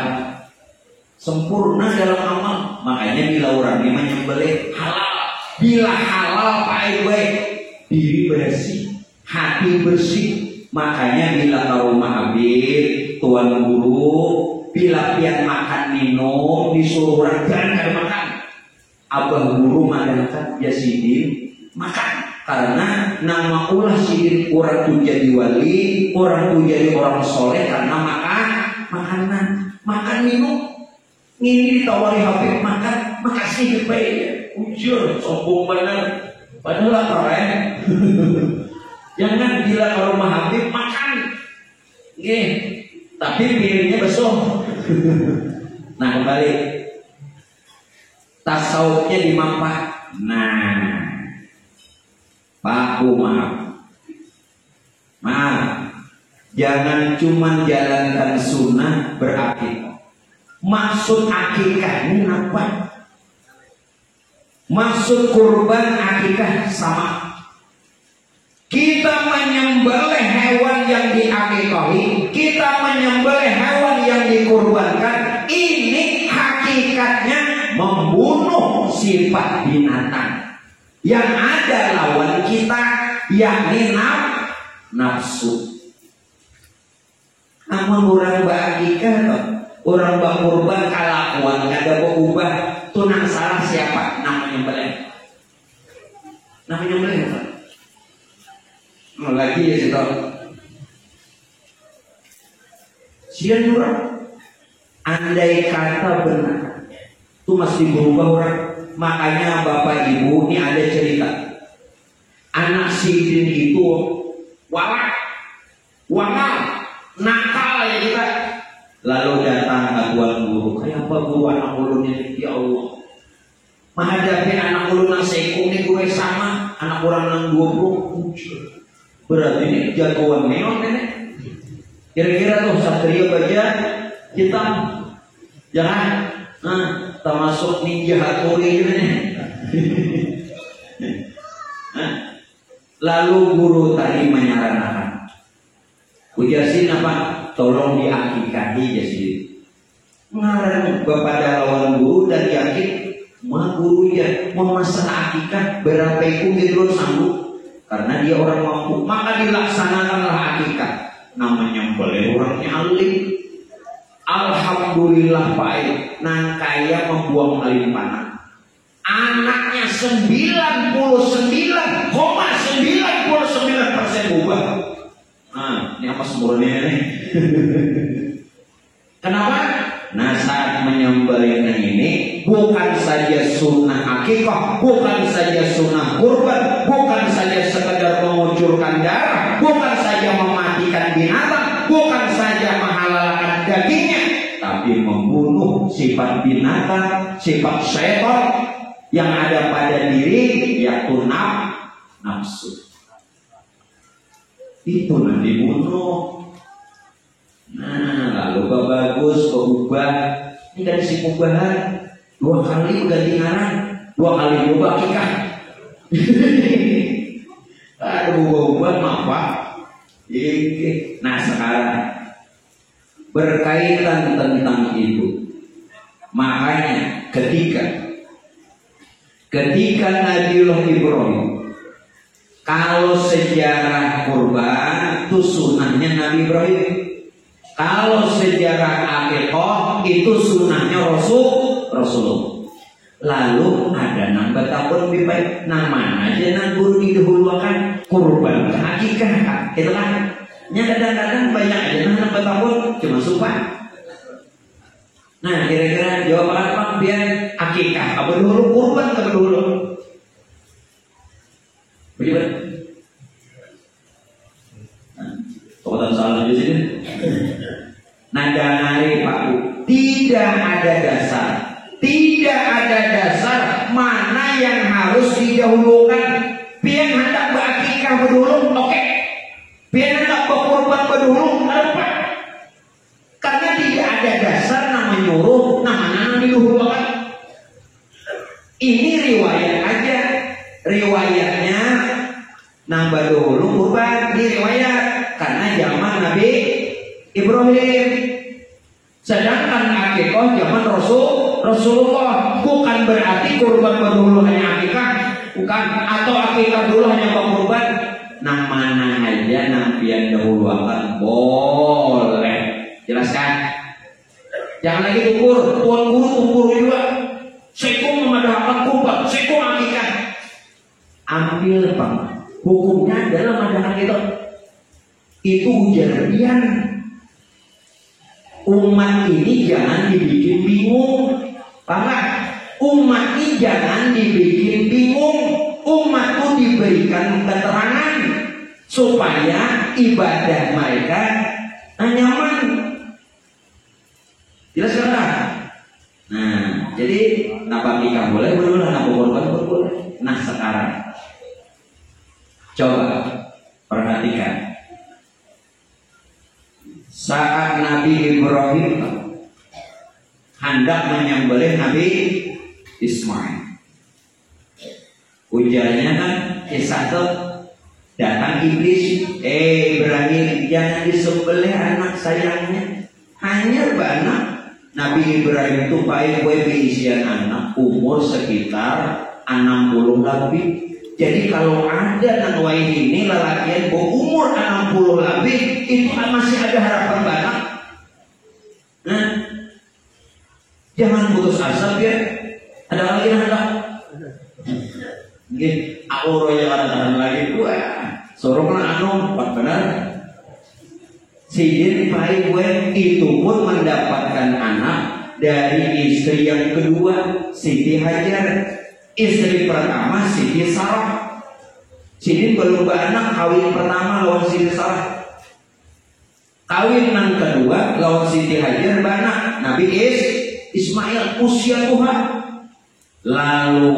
Sempurna dalam amal. Makanya bila orang ini menyembelih halal. Bila halal baik-baik, diri bersih, hati bersih. Makanya bila ke rumah Habib, tuan guru, bila pian makan minum, disuruh orang jangan ada makan. Abah guru mengadakan Yasidin makan. Karena nama ulah sidir orang tuh jadi wali, orang tuh jadi orang soleh karena makanan, makan minum. Ini ditawari HP makan, makasih baik. Ujur, sombong bener. Padahal keren. Jangan gila kalau mah Habib makan. Tapi pilihnya besok. Nah kembali tasawufnya di mampah. Nah, Paku maaf, jangan cuma jalankan sunnah berakikah. Maksud akikah ini apa? Maksud kurban akikah sama. Kita menyembelih hewan yang diakikahi, kita menyembelih hewan yang dikurbankan. Ini hakikatnya membunuh sifat binatang yang ada lawan kita, yakni nafsu. Namun orang berakikah, orang berkurban kalakuan kada berubah, tunang salah siapa? Namanya beleh. Namanya beleh apa? Lagi ya situ. Sian orang. Andai kata benar, itu masih berubah orang. Makanya bapak ibu ini ada cerita. Anak sidin itu walak, nakal ya kita. Lalu datang ke tuan guru, kayak apa guru anak ulun ini? Ya Allah, menghadapi anak ulun yang seikung ini gue sama anak orang yang 20. Berarti ini jagoan neon ini. Kira-kira tuh satria baja hitam, jangan, termasuk ninja hattori gitu nih. Lalu guru tadi menyarankan, ujasin apa? Tolong diakikahi jadi. Ngarang kepada lawan guru dan yakin mah guru ya mau masalah akikah berapa itu gitu sanggup karena dia orang mampu, maka dilaksanakanlah akikah. Namanya boleh orangnya alim. Alhamdulillah baik. Nang kaya membuang limpanan. Anaknya 99,99% berubah. Nah, ini apa sempurna ini? Kenapa? Nah, saat menyembelihnya ini bukan saja sunnah akikah, bukan saja sunnah kurban, bukan saja sekedar mengucurkan darah, bukan saja mematikan binatang, bukan saja menghalalkan dagingnya, tapi membunuh sifat binatang, sifat setan yang ada pada diri, yaitu nafsu. Itu nanti bunuh. Nah, lalu bagus, berubah. Ini dari si perubahan 2 kali ganti ngaran, 2 kali berubah akikah. Aduh, berubah apa? Nah sekarang berkaitan tentang itu. Makanya ketika Nabiullah Ibrahim, kalau sejarah kurban itu sunnahnya Nabi Ibrahim. Kalau sejarah akikah itu sunnahnya Rasulullah. Lalu ada nambah tahun lebih baik. Nama aja nang guru didahulukan kurban ke akikah. Itu kan. Kadang-kadang banyak aja nambah tahun cuma sumpah. Nah kira-kira jawaban apa biar akikah apa dulu kurban apa dulu? Bagaimana? Soalnya salah di sini. Nada nari Pak Bu, tidak ada dasar mana yang harus didahulukan. Pian hendak berakikah dulu, oke. Pian hendak berkorban dulu, apa? Karena tidak ada dasar nama nyuruh, nama didahulukan. Ini riwayat aja, riwayatnya nambah dulu kurban di riwayat karena zaman Nabi Ibrahim. Sedangkan akikah zaman Rasulullah. Bukan berarti kurban dulu hanya akikah, bukan, atau akikah dulu hanya kurban. Nah mana aja nampian dahulu akan boleh. Jelaskan. Jangan lagi tukur, tuan guru tukur juga. Sekum memadahkan kurban, sekum akikah. Ambil Bang. Hukumnya adalah madahkan itu ujian. Umat ini jangan dibikin bingung. Paham? Umat ini jangan dibikin bingung. Umat itu diberikan keterangan supaya ibadah mereka nyaman. Jelas kan? Nah, jadi napa nikah boleh, napa korban boleh. Nah sekarang coba perhatikan saat Nabi Ibrahim hendak menyembelih Nabi Ismail. Ujarnya kan kisah itu datang iblis, Ibrahim jangan disembelih anak sayangnya. Hanya benar Nabi Ibrahim itu baik isian anak umur sekitar 60 lebih. Jadi kalau ada nang ini lelakian berumur 60 lebih itu masih ada harapan banyak. Nah, jangan putus asa ya. Ada lagi ada. Mungkin auro yang ada lagi gua. Soronglah anu benar. Sidin baik itu pun mendapatkan anak dari istri yang kedua, Siti Hajar. Istri pertama Siti Sarah. Sidin belum beranak, kawin pertama lawan Siti Sarah. Kawin yang kedua lawan Siti Hajar beranak Nabi Ismail usia Tuhan. Lalu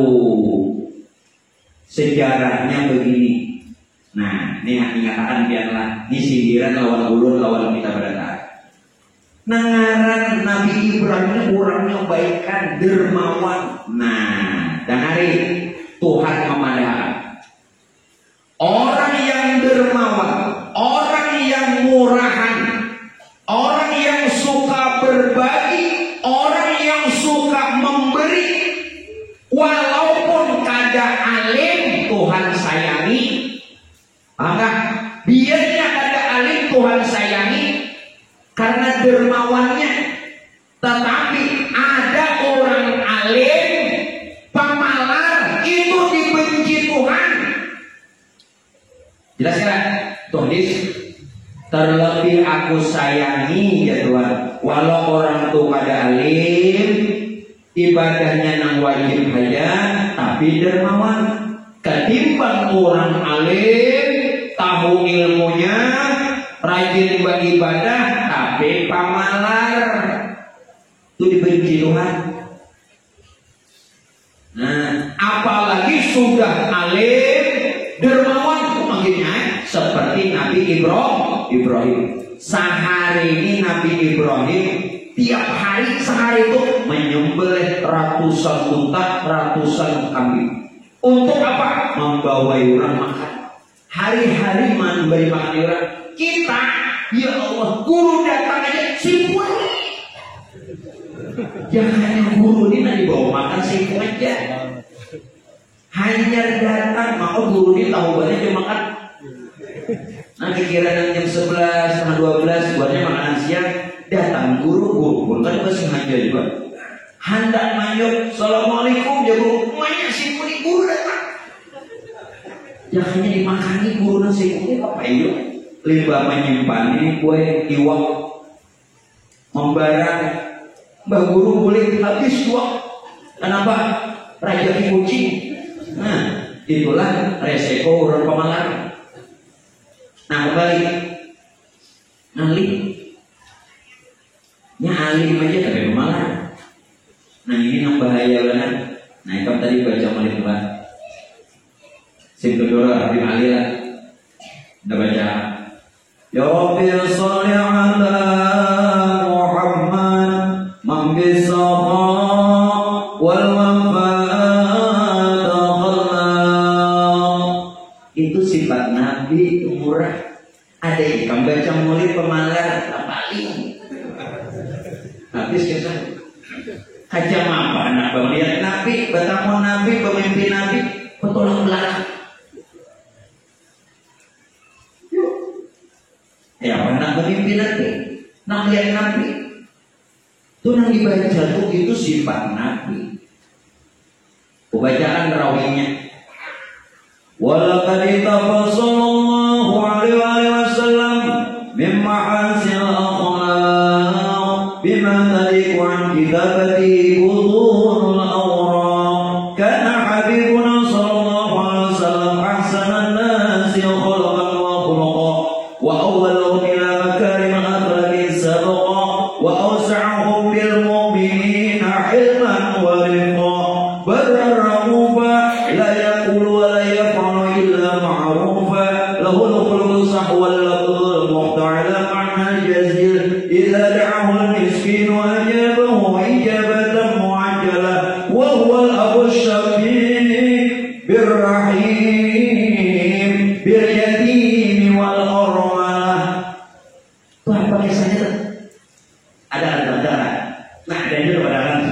sejarahnya begini. Nah, ini ingatan biarlah ini sindiran lawan ulun lawan kita berada. Nangaran Nabi Ibrahim orangnya baikan dermawan. Nah, dan hari Tuhan memadahkan orang yang dermawan, orang yang murahan, orang yang suka berbagi, orang yang suka memberi, walaupun kada alim Tuhan sayangi. Maka biarnya kada alim Tuhan sayangi karena dermawannya. Tetapi ada orang alim pamalar itu dibenci Tuhan. Jelas kan? Tulis terlebih aku sayangi ya Tuhan. Walau orang itu kada alim, ibadahnya nang wajib aja, tapi dermawan. Ketimbang orang alim, tahu ilmunya, rajin beribadah, tapi pamalar, itu dibenci Tuhan. Nah, apalagi sudah alim, dermawan, makinnya seperti Nabi Ibrahim. Sehari ini Nabi Ibrahim tiap hari sehari itu menyembelih ratusan unta, ratusan kambing. Untuk apa? Membawa orang makan. Hari-hari memberi makan orang. Kita, ya Allah, guru datang aja sibuk. Jangan guru ini nanti bawa makan sibuk aja. Hanya datang, maka guru ini tahu banyak dia makan. Nanti kira jam 11, setengah 12, buatnya makanan siang. Datang guru kan masih hanja juga. Hendak manyuk, assalamualaikum ya guru. Banyak sibuk nih guru datang. Jangan dimakani guru nasi ini apa itu? Limbah menyimpan ini kue iwak membarang. Mbah guru boleh habis uang. Kenapa? Raja kucing. Nah, itulah resiko orang pemalar. Nah, kembali alim. Nya alim aja tapi pemalar. Nah, ini yang bahaya banget. Nah, itu tadi baca malik Mbak. Simtudura Habib Ali lah. Udah baca. Ya Rabbi salli ala Muhammad man bisaqa wal wafat. Itu sifat Nabi murah. Ada ikan baca mulut pemalar paling. Habis kisah. Kaca apa anak melihat Nabi, bertemu Nabi, pemimpin Nabi, petolak belakang. Ya, anak pemimpin Nabi, nak lihat Nabi. Itu yang dibaca itu sifat Nabi. Bacaan rawinya. Walaqad كتابته بطون الأوراق كان حبيبنا صلى الله عليه وسلم أحسن الناس خلقا وخلقا وأولهم إلى مكارم الأخلاق سبقا وأوسعهم بالمؤمنين حلما ورفقا برا رؤوفا لا يقول ولا يفعل إلا معروفا له الخلق صحوا اللفظ المقطع على معنى الجزيل إذا دعاه المسكين أجابه إجابة معجلة وهو الأب الشفيق بالرحيم باليتيم والأرملة. Tuh apa kisahnya? Ada. Nah, ada itu pada nanti.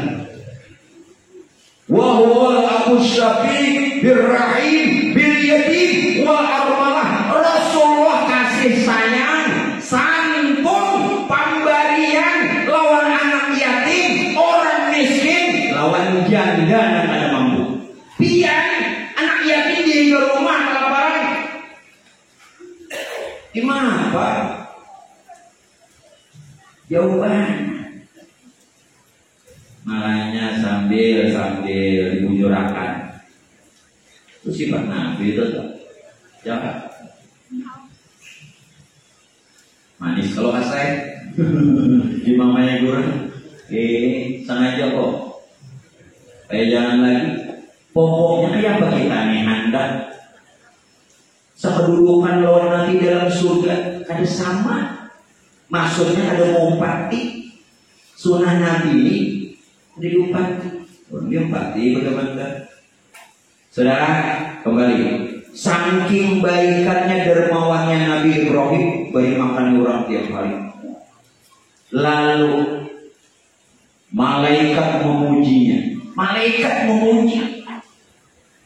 Wa huwa al-aqu syafiq birrahim bil yatim wal armalah. Rasulullah kasih sayang, santun, pemberian lawan anak yatim, orang miskin, lawan janda dan ada mampu. Biar anak yatim di rumah kelaparan. Gimana Pak? Jawaban malahnya sambil dibujurakan. Itu sifat Nabi itu tuh. Jangan manis kalau kasih di mamanya kurang. Sengaja kok. Jangan lagi. Pokoknya yang bagi tani Anda sekedudukan lawan nanti dalam surga ada sama. Maksudnya ada mumpati. Sunnah Nabi ini diumpati bagaimana? Saudara, kembali. Saking baikannya dermawannya Nabi Ibrahim beri makan orang tiap hari. Lalu malaikat memujinya.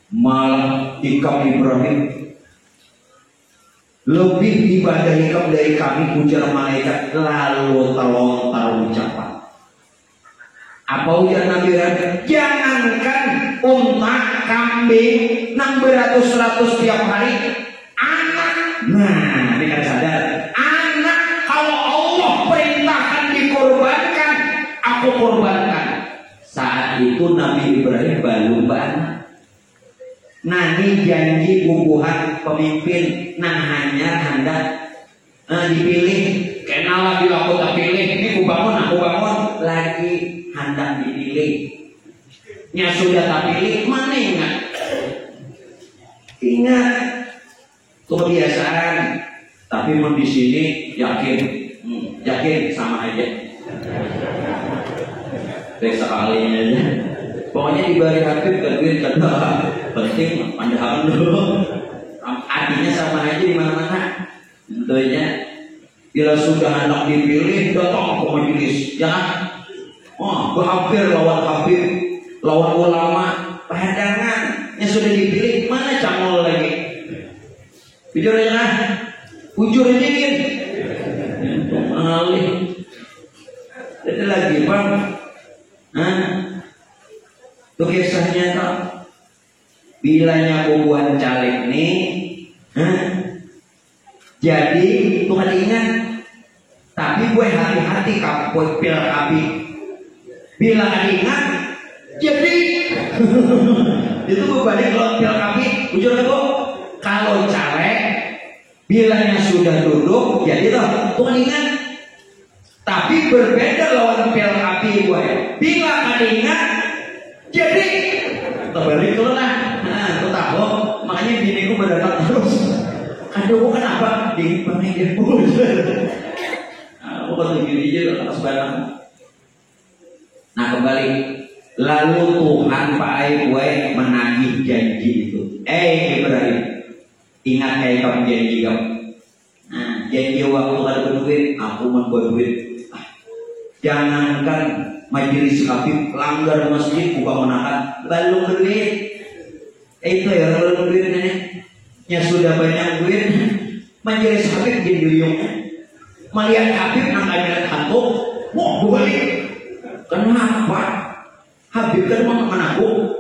Malah ikam Ibrahim lebih ibadahi dari kami, ujar malaikat. Lalu terlontar ucapan. Apa ujar Nabi Ibrahim? Jangankan unta, kambing, nang beratus-ratus tiap hari, anak. Nah, ini kan sadar. Anak kalau Allah perintahkan dikorbankan, aku korbankan. Saat itu Nabi Ibrahim belum banyak. Nani janji bubuhan pemimpin, nah hanya hendak dipilih. Kenalah bila aku tak pilih, ini aku bangun lagi hendak dipilih. Nya sudah tak pilih, mana ingat kebiasaan. Tapi mau di sini yakin sama aja. Sekalinya aja. Pokoknya diberi Habib duit kedua penting pandangan dulu. Artinya sama aja di mana-mana. Tentunya bila sudah anak dipilih datang ke majelis, ya kan? Hampir lawan Habib, lawan ulama, padangan yang sudah dipilih mana cangol lagi? Jujur aja, jujur dikit. Mengalih. Jadi lagi bang, itu kisahnya tak. Bilanya bubuhan caleg nih, jadi Tuhan ingat. Tapi gue hati-hati kapoi pil kapi. Bila ingat, jadi itu gue balik kalau pil kapi. Jujur aku, kalau caleg bilanya sudah duduk, jadi Tuhan ingat. Tapi berbeda lawan pil kapi gue. Bila ingat, jadi terbalik dulu lah. Nah, aku tahu. Makanya bini gue berdatang terus. Aduh, kenapa? Dingin banget ya. Aku kan begini aja atas barang. Nah, kembali. Lalu Tuhan pakai gue menagih janji itu. Ibrahim, ingat kamu janji kamu. Nah, janji waktu ada duit, aku membuat duit. Jangankan majelis Habib langgar masjid buka menahan lalu duit. Itu ya lalu duit nenek. Yang sudah banyak duit majelis Habib jadi liung. Melihat Habib nangkanya hantu, mau balik. Kenapa? Habib kan mau menabung.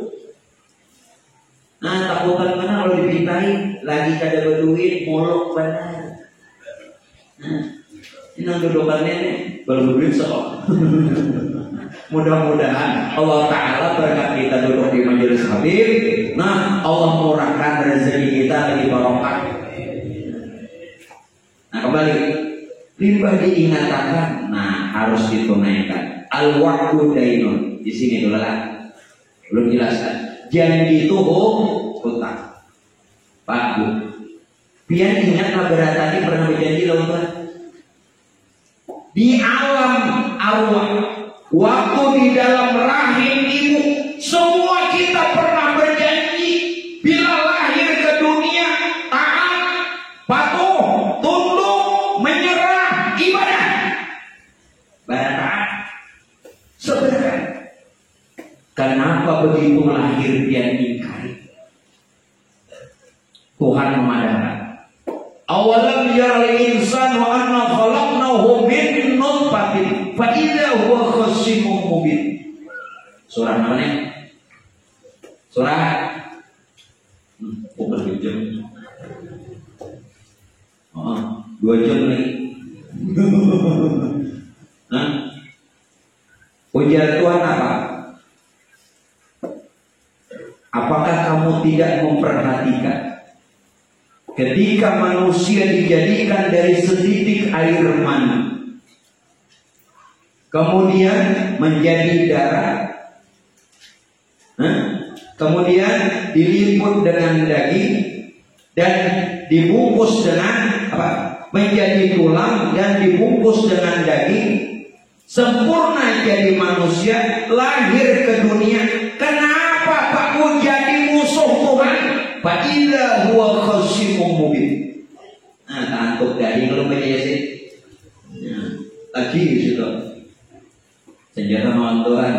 Nah, takutan mana kalau dipintai lagi kada berduit molok benar. Nah, ini dudukannya nih baru duit sok. Mudah-mudahan Allah Ta'ala berkat kita duduk di majelis Habib, nah Allah murahkan rezeki kita lebih barokah. Nah kembali, riba diingatkan, nah harus ditunaikan. Al-wa'du dainun, di sini dulu lah, belum jelaskan. Janji itu hutang. Pak Bu, biar ingatlah beratani pernah berjanji loh Tuhan. Di alam arwah, waktu di dalam rahim ibu, semua kita pernah berjanji bila lahir ke dunia taat, patuh, tunduk, menyerah, ibadah. Taat. Sebenarnya, kenapa begitu lahir dia ingkari? Tuhan memadamkan. Awalam yaral insanu anna khalaqnahu min nutfatin fa idza huwa khasimun mubin. Surah namanya? Surah berapa jam? 2 jam lagi. Ujar Tuhan apa? Apakah kamu tidak memperhatikan ketika manusia dijadikan dari setitik air mani, kemudian menjadi darah, kemudian diliput dengan daging dan dibungkus dengan apa? Menjadi tulang dan dibungkus dengan daging, sempurna jadi manusia, lahir ke dunia. Kenapa kamu jadi musuh Tuhan? Fa'ila huwa khasimun mubin. Nah, tantuk dari kalau baca Yasin. Lagi di situ. Senjata melawan Tuhan.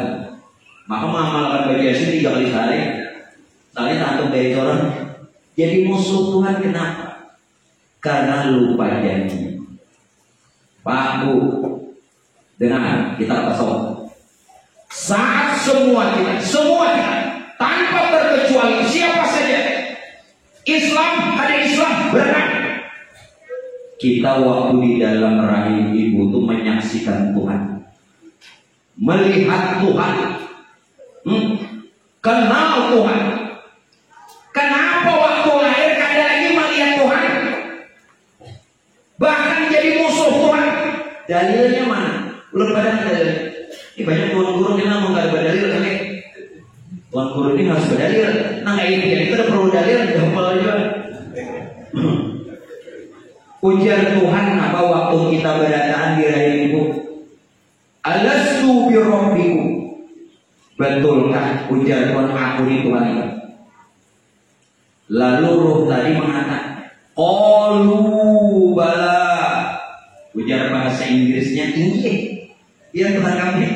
Maka mengamalkan baca Yasin 3 kali sehari. Sekali tantuk dari orang. Jadi musuh Tuhan kenapa? Karena lupa janji. Pak Bu, dengar kita kosong. Saat semua kita tanpa terkecuali siapa saja, Islam ada Islam benar. Kita waktu di dalam rahim ibu itu menyaksikan Tuhan, melihat Tuhan, kenal Tuhan. Kenapa waktu lahir ada lagi melihat Tuhan? Bahkan jadi musuh Tuhan. Dalilnya mana? Belum pada dalil. Ini banyak tuan guru yang ngomong nggak ada dalil kan? Tuan guru ini harus berdalil. Nah kayak ini kita udah perlu dalil, gampang aja. Ujar Tuhan apa waktu kita berdatangan di rahim ibu? Alastu bi rabbikum. Betulkah ujar Tuhan aku ini Tuhan itu? Lalu roh tadi mengatakan, qalu bala. Ujar bahasa Inggrisnya tinggi. Ya Tuhan kami.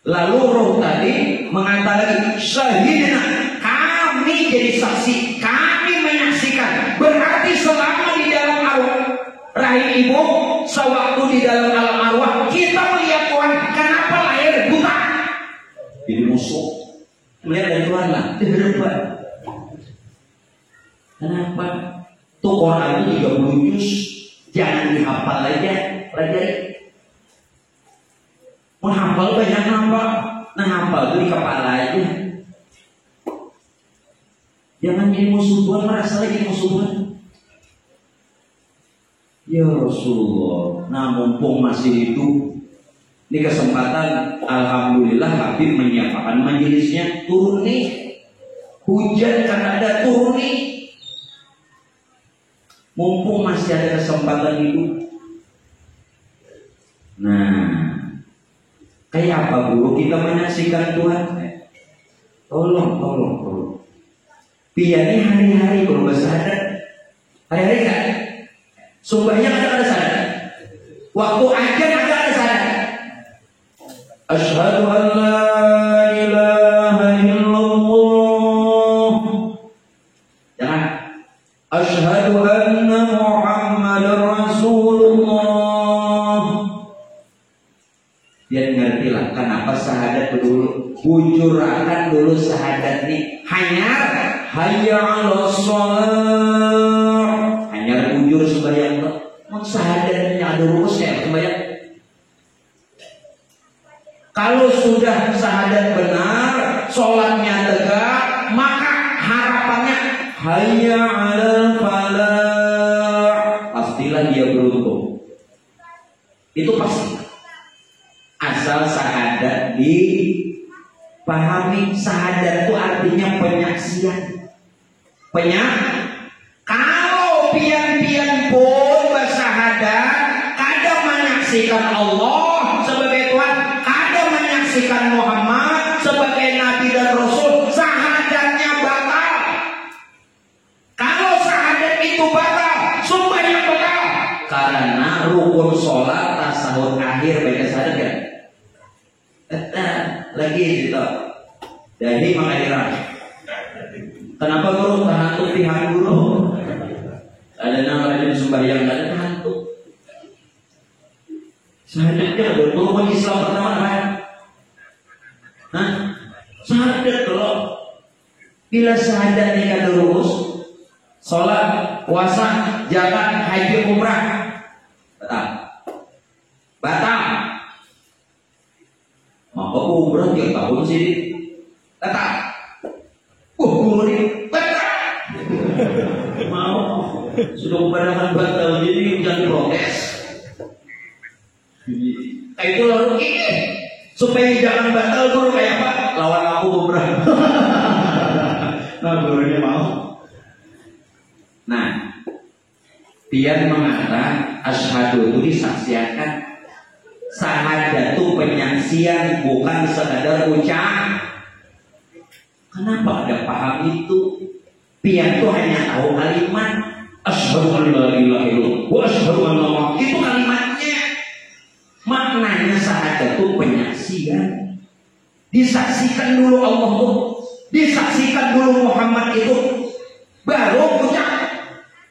Lalu roh tadi mengatakan syahidna, kami jadi saksi, kami menyaksikan. Berarti selama di dalam arwah rahim ibu, sewaktu di dalam alam arwah kita melihat Tuhan. Kenapa lahir buta? Jadi musuh. Melihat dari Tuhan lah, depan. Kenapa? Tuh Quran itu 30 juz, jangan dihafal aja, pelajari. Mau hafal banyak hafal, nah hafal itu di kepala aja. Jangan jadi musuh Tuhan, merasa lagi musuh Tuhan. Ya Rasulullah, nah mumpung masih hidup, ini kesempatan, alhamdulillah Habib menyiapkan majelisnya, turun nih, hujan kan ada, turun nih. Mumpung masih ada kesempatan hidup. Nah, kayak apa guru kita menyaksikan Tuhan? Tolong. Biar ini hari-hari kalau bersahadat. Hari-hari kan? Sumpahnya ada sahadat. Waktu ajar ada sahadat. Asyhadu an la ilaha illallah. Jangan. Asyhadu anna Muhammadar Rasulullah. Biar ngertilah kenapa sahadat dulu. Bujurakan dulu sahadat nih. Hanyar hayya 'alas shalah. Hanyar bujur sembahyang. Mau sahadatnya ada rumusnya sembahyang. Kalau sudah syahadat benar, sholatnya tegak, maka harapannya hayya 'alal falah, pastilah dia beruntung. Itu pasti. Asal syahadat dipahami. Syahadat itu artinya penyaksian. Kalau pian-pian pun bersyahadat, kadang menyaksikan Allah sebagai Tuhan, kadang menyaksikan Muhammad sebagai Nabi dan Rasul, syahadatnya batal. Kalau syahadat itu batal, sembahyang batal. Karena rukun sholat tasawuf akhir baca syahadat kan? Lagi gitu. Jadi makanya kenapa guru tahantuk pihak guru? Ada nama rajin sembahyang, ada tahantuk. Syahadatnya betul Islam pertama kan? Hah? Syahadat loh. Bila syahadat nikah terus, sholat, puasa, zakat, haji, umrah, batal. Maka umrah tiap tahun sih, batal. Guru ini batal. Mau sudah kepadatan batal, jadi jangan protes. Itu lalu ini supaya jangan batal guru kayak apa? Lawan aku umrah. Nah gurunya mau. Nah, pian mengatakan asyhadu itu disaksikan. Syahadat itu penyaksian, bukan sekadar ucap. Kenapa ada paham itu? Pian itu hanya tahu kalimat asyhadu an la ilaha illallah wa asyhadu anna Muhammadan. Itu kalimatnya. Maknanya syahadat itu penyaksian. Disaksikan dulu Allah itu, disaksikan dulu Muhammad itu, baru ucap.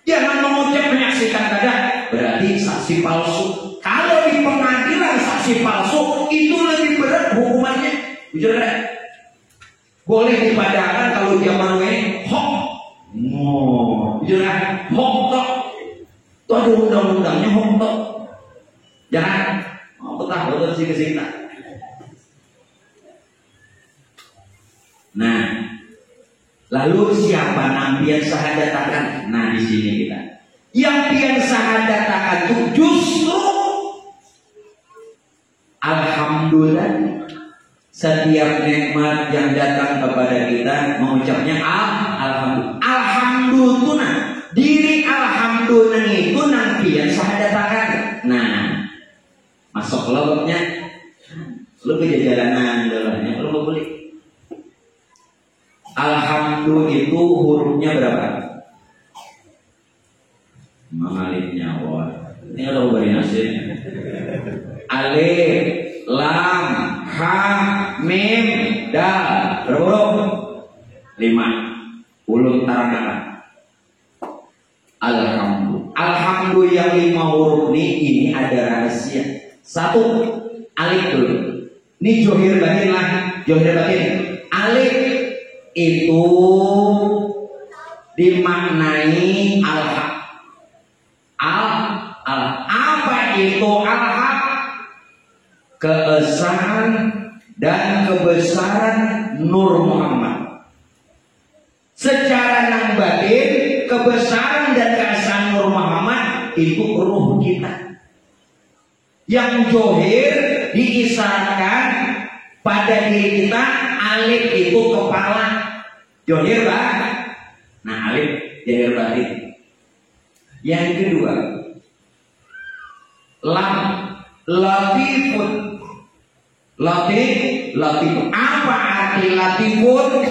Jangan mengucap menyaksikan kadang, berarti saksi palsu. Kalau di pengadilan saksi palsu itu lebih berat hukumannya. Jujur kan? Boleh dipadakan kalau zaman ini hoax. Jujur kan? Hoax toh. Itu ada undang-undangnya hoax toh. Jangan. Betah betul sih kesini. Nah, lalu siapa nampian syahadatakan? Nah, di sini kita. Yang pian syahadatakan itu justru alhamdulillah. Setiap nikmat yang datang kepada kita mengucapnya alhamdulillah. Alhamdulillah. Diri alhamdulillah itu nampian syahadatakan. Nah, masuk lobnya, lu kejalanan dalahnya, lu mau beli. Alhamdulillah itu hurufnya berapa? Mengalihnya wah. Ini ada variasi. Alif, lam, ha, mim, dal. Berapa huruf? 5. Ulun tarangkan. Alhamdulillah. Alhamdulillah yang 5 huruf ini ada rahasia. 1, alif dulu. Ini johir batin lah, johir batin. Alif itu dimaknai al-haq. Apa itu al-haq? Keesahan dan kebesaran Nur Muhammad. Secara nang batin, kebesaran dan keesahan Nur Muhammad itu ruh kita. Yang johir diisyaratkan pada diri kita, alif itu kepala. Johir bah. Nah alif johir batin. Yang kedua, lam, latifun. Latifun. Apa arti latifun?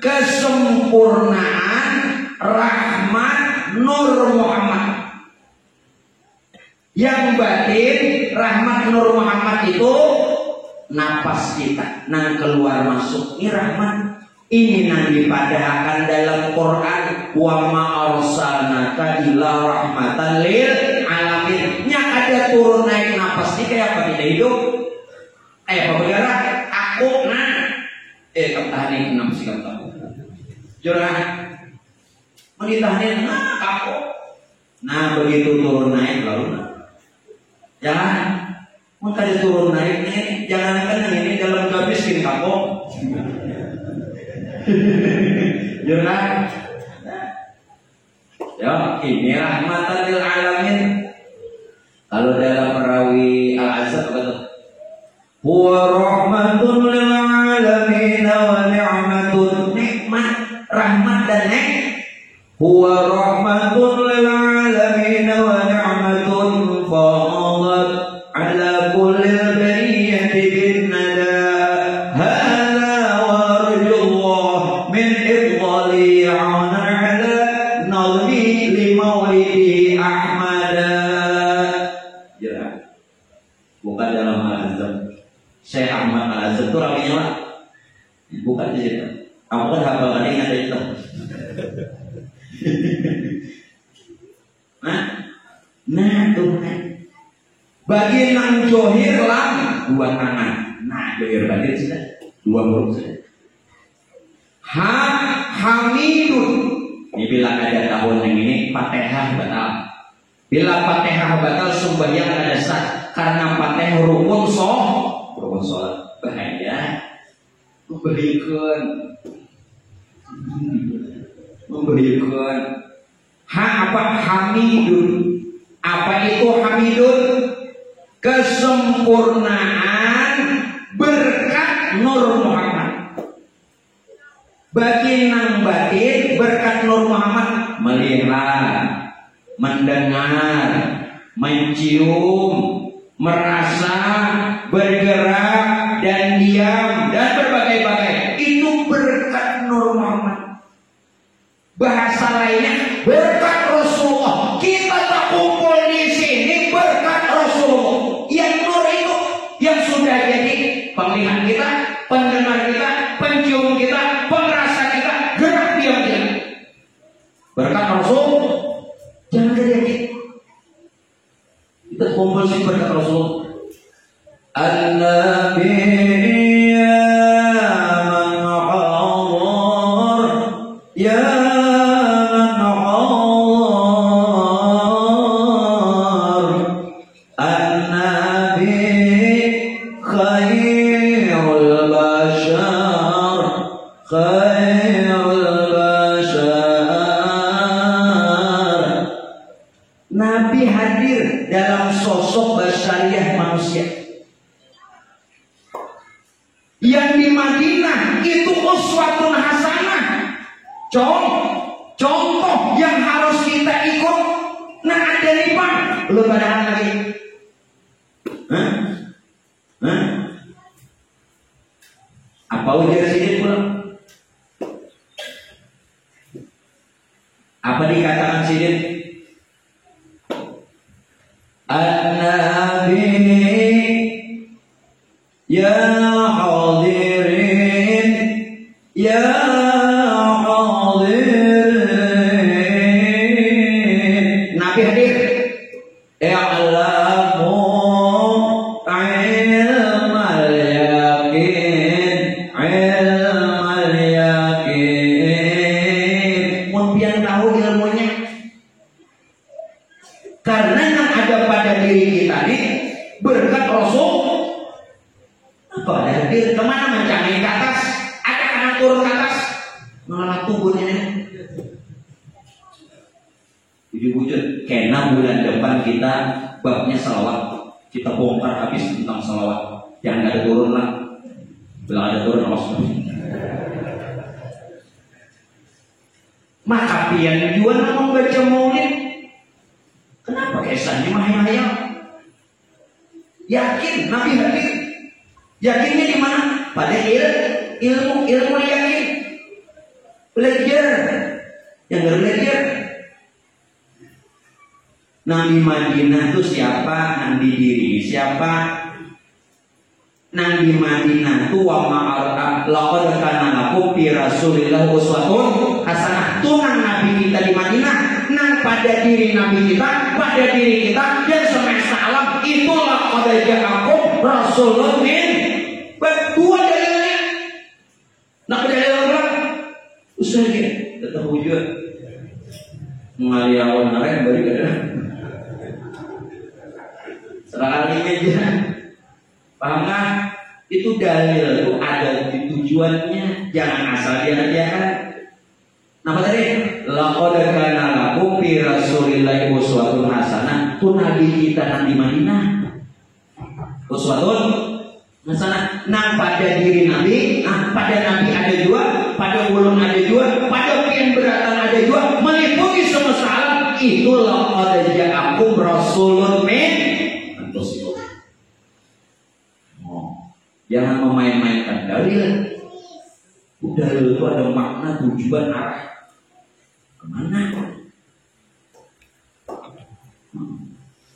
Kesempurnaan rahmat Nur Muhammad. Yang batin rahmat Nur Muhammad itu napas kita, nah keluar masuk ini rahmat. Ini yang dipadahkan dalam Quran, wa ma arsalnaka illa rahmatan lil alamin. Nya ada turun naik napas ini kayak apa kita hidup? Apa bergerak? Aku ketahanin napas kita. Jurah. Menitahanin aku. Nah begitu turun naik lalu jangan Maka dia turun naiknya, jangankan yang ini dalam gabis kini kapok. Jangan. Ya, ini rahmatan lil alamin. Kalau dalam perawi Al-Azhar apa itu? Huwa rahmatun lil alamin wa ni'matun, nikmat, rahmat dan huwa rahmatun lil alamin wa ni'matun fa'adat ala kulli bariyati bin nada hadza warjullah min ibdali ala nazmi li maulidi ahmada. Ya, bukan dalam Al-Azhar. Syekh Ahmad Al-Azhar itu rawinya lah, bukan di situ. Aku kan hafalannya ingat itu. Nah Tuhan, bagi nang johir lah dua tangan. Nah johir bagi sudah dua huruf sudah. Hamidun. Ini bila ada tahun yang ini Fatihah batal. Bila Fatihah batal sembahyang ada sah, karena Fatihah rukun sholat. Bahaya. Membahayakan. Apa hamidun? Apa itu hamidun? Kesempurnaan berkat Nur Muhammad. Bagi nang batin berkat Nur Muhammad melihat, mendengar, mencium, merasa, bergerak dan diam dan berbagai-bagai. Itu berkat Nur Muhammad. Bahasa lainnya berkat Rasulullah. Kita tak kumpul di sini berkat Rasulullah. Yang nur itu yang sudah jadi penglihat kita, pendengar kita, pencium kita, pengrasa kita, gerak diam kita. Berkat Rasulullah. Jangan jadi kita kumpul sih berkat Rasulullah. An-Nabi Nabi hadir dalam sosok basyariah manusia. Yang di Madinah itu uswatun hasanah. Contoh yang harus kita ikut. Nah ada lima. Belum ada lagi. Apa ujar sini pulang? Apa dikatakan sini? An-Nabi ya hadirin ya hadirin. Nabi hadir. I'lamu ilmal yakin, ilmal yakin. Mungkin tahu ilmunya. Karena yang ada pada diri kita ini berkat Rasul. Apa hadir kemana mencari ke atas? Ada anak turun ke atas, malah tubuhnya. Jadi wujud. Karena bulan depan kita babnya salawat. Kita bongkar habis tentang salawat. Yang ada turun lah. Bilang ada turun Rasul. Maka pian jual membaca maulid. Kenapa kesannya mahayang? Yakin Nabi hadir. Yakinnya di mana? Pada ilmu yakin. Belajar. Yang belajar. Nabi Madinah itu siapa? Nabi diri siapa? Nabi Madinah itu wa ma'arka laqad kana lakum fi Rasulillah uswatun hasanah. Tunang Nabi kita di Madinah, nang pada diri Nabi kita, pada diri kita dan semesta alam. Itulah qad ja'akum rasulun min. Berdua dalilnya. Nak dalil orang usaha tetap wujud. Ngaliawan naren bari kada. Serang ini aja. Paham nggak? Itu dalil itu ada di tujuannya, jangan asal diajarkan. Nama tadi laqad kana lakum fi rasulillahi uswatun hasanah. Itu nabi kita nanti Madinah. Uswatun hasanah. Nah pada diri nabi, pada nabi ada dua, pada ulun ada dua, pada pian beratan ada dua, meliputi semesta alam. Itu laqad ja'akum rasulun min anfusikum. Jangan memain-mainkan dalil. Dalil itu ada makna, tujuan, arah kemana.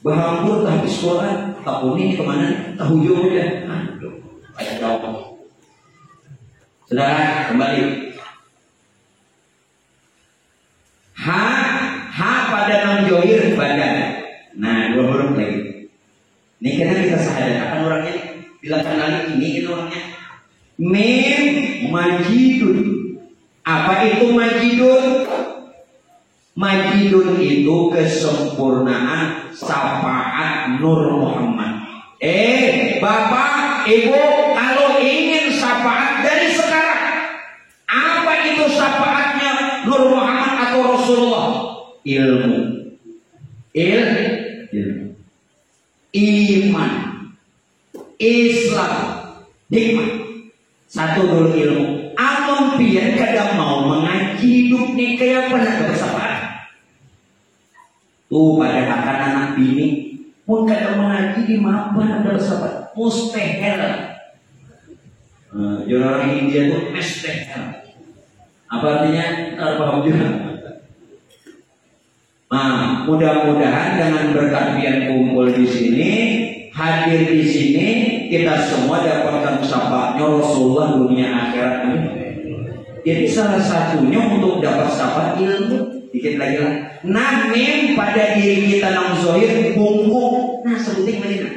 Bahampur habis Quran, tahun ini kemana? Tahu ya. Ada tahu. Saudara kembali. Ha pada non johir badan. Nah dua huruf lagi. Ini karena kita sahadakan orangnya. Bila kenali ini itu orangnya. Mim majidun. Apa itu majidun? Majidun itu kesempurnaan syafaat Nur Muhammad. Bapak, Ibu, kalau ingin syafaat dari sekarang, apa itu syafaatnya Nur Muhammad atau Rasulullah? Ilmu, iman, Islam, hikmah. Satu dulu ilmu. Amun pian kadang mau mengaji hidup nih kayak pernah bersyafaat. Tuh pada akan anak bini pun kadang mengaji di mana ada bersyafaat. Mustahil. Jadi orang India tuh mustahil. Apa artinya? Paham juga. Nah, mudah-mudahan dengan berkat pian kumpul di sini, hadir di sini, kita semua dapatkan syafaatnya Rasulullah dunia akhirat. Jadi salah satunya untuk dapat syafaat ilmu. Dikit lagi lah. Nah, mim pada diri kita nang zohir bungkuk. Nah, sebutin Madinah.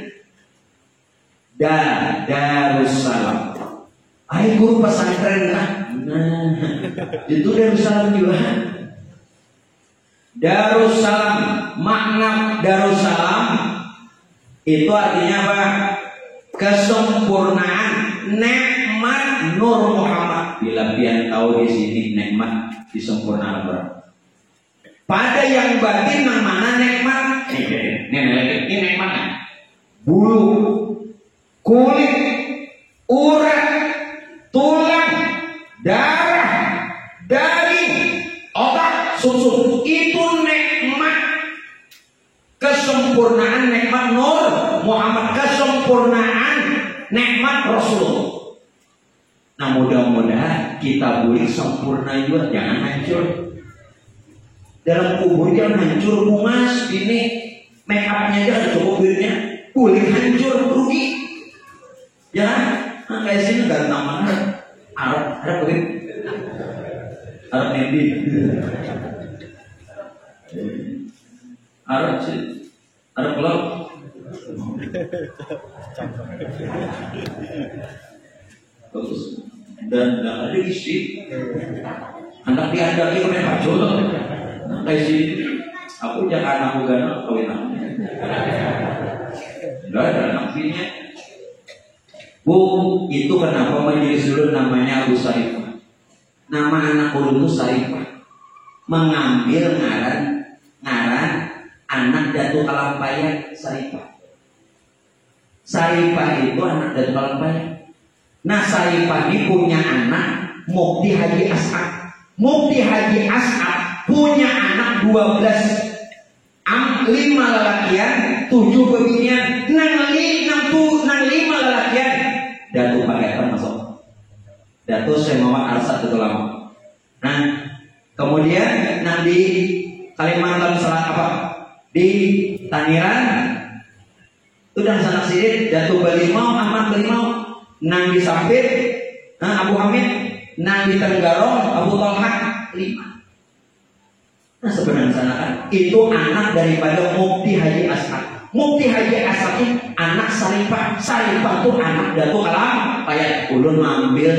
Darussalam. Ay guru pesantren kan? Nah, itu Darussalam juga. Darussalam, makna Darussalam itu artinya apa? Kesempurnaan nikmat Nur Muhammad. Bila pian tahu di sini nikmat disempurnakan berapa? Pada yang batin yang mana nikmat? Ini nikmatnya. Bulu, kulit, urat, tulang, darah, daging, otak, susu. Itu nikmat. Kesempurnaan nikmat Nur Muhammad, kesempurnaan nikmat Rasulullah. Nah mudah-mudahan kita boleh sempurna juga, jangan hancur. Dalam kubur jangan hancur bungas ini, make upnya aja cukup birnya, boleh hancur rugi. Ya, nah, kayak sini ganteng banget. Arab boleh, Arab Nebi. Arab sih, Arab pulau. Bagus. Dan ada isi. Anak diandalkan oleh Pak Jono. Kayak sini, aku jangan anakku gana kawin aku. Enggak ada nafinya. Bu, itu kenapa majelis dulu namanya Abu Sarifah. Nama anak ulun itu Sarifah. Mengambil ngaran anak Datuk Kalampayat Sarifah. Sarifah itu anak Datuk Kalampayat. Nah Sarifah ini punya anak Mukti Haji As'ad. Mukti Haji As'ad punya anak 12, 5 lelakian, 7 bebinian, 5 lelakian. Datuk Pakaian masuk. Datuk saya Muhammad Arsad itu lama. Nah kemudian di Kalimantan Selatan apa? Di Tangiran itu dan sana sini Datuk Balimau, Ahmad Balimau. Nang di Sampit, Abu Hamid. Nang di Tenggarong, Abu Talha. 5. Nah sebenarnya sana kan itu anak daripada Mukti Haji As'ad. Mukti Haji As'ad ini anak Sarifah. Sarifah itu anak Datuk Kalampayat. Ulun mengambil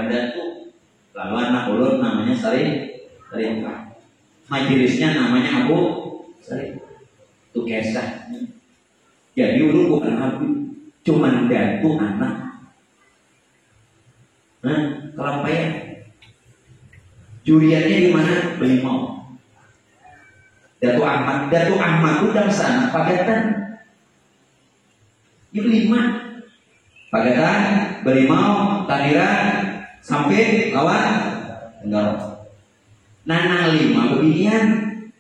Datuk. Lalu anak ulun namanya Sarifah. Majelisnya namanya Abu Sarifah. Itu kisah. Jadi ulun bukan Habib. cuman Datu anak. Nah, kelampaian. Juriannya di mana? Belimau. Datu Ahmad udah sana Pagatan. Ini 5. Pagatan, Belimau, Tandiran, sampai lawan Tenggara. Nah, 5 bebinian,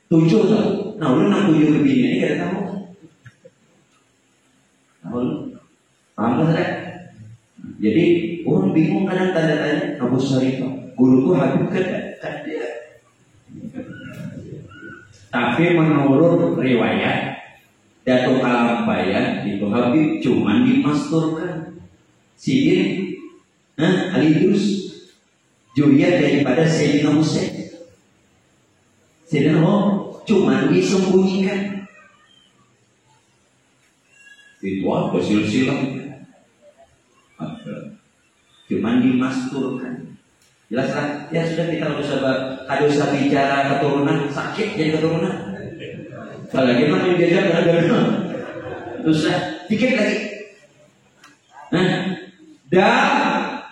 7 tuh. Nah, lu 7 bebinian ini gak tahu. Paham gak? Jadi orang bingung kadang tanda-tanya Abu Syarifah guruku Habib kan dia. Tapi menurut riwayat Datuk Kalampayan itu Habib cuman dimasturkan Sidin Alidus juriat daripada Sayyidina Husain. Sayyidina cuman disembunyikan. Itu apa silsilah? Cuman dimasturkan. Jelas kan? Ya sudah, kita kada usah bicara keturunan, sakit jadi keturunan. Kalau lagi mah menjajah gara-gara susah, dikit lagi. Dan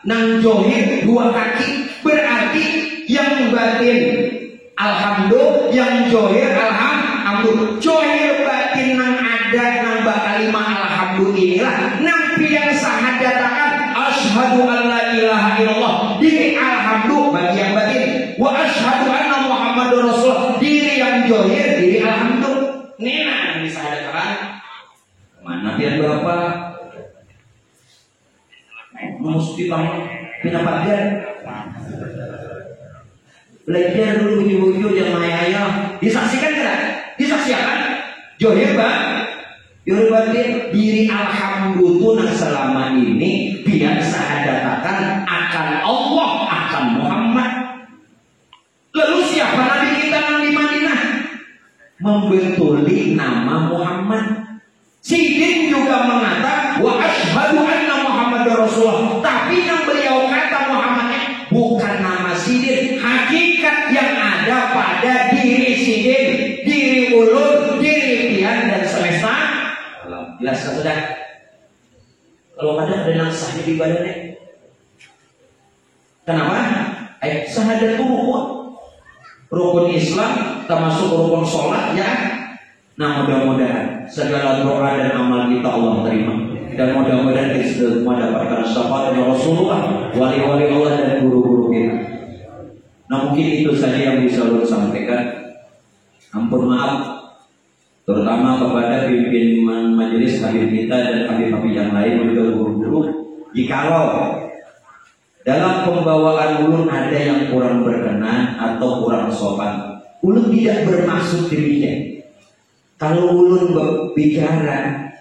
nang johir 2 kaki berarti yang batin alhamdulillah, yang johir alhamdulillah. Johir batin nang ada nang bakalima alhamdulillah inilah nang pian sahadatakan asyhadu an la ilaha illallah diri alhamdulillah bagi yang batin, wa asyhadu anna muhammadur rasul diri yang johir diri alhamdulillah. Nena yang disahadatakan mana pian berapa mesti tahu pinapatkan belajar dulu ibu-ibu yang ayah disaksikan tidak? Disaksikan johir batin diri alhamdulillah selama ini biar sahadatakan akan Allah, akan Muhammad. Lalu siapa nabi kita yang di Madinah? Membetuli nama Muhammad. Sidin juga mengatakan wa asyhadu anna Muhammadar Rasulullah. Tapi yang beliau kata Muhammadnya bukan nama Sidin, hakikat yang ada pada diri Sidin, diri ulun, diri pian dan semesta. Jelas sudah. Kalau ada yang sahih di badannya. Kenapa? Syahadat itu rukun Islam, termasuk rukun sholat ya. Nah, mudah-mudahan segala doa dan amal kita Allah terima, dan mudah-mudahan kita semua dapatkan syafaat dari Rasulullah, wali-wali Allah dan guru-guru kita. Nah, mungkin itu saja yang bisa saya sampaikan. Ampun maaf terutama kepada pimpinan majelis Habib kita dan Habib-Habib yang lain, juga guru-guru, jikalau dalam pembawaan ulun ada yang kurang berkenan atau kurang sopan, ulun tidak bermaksud demikian. Kalau ulun berbicara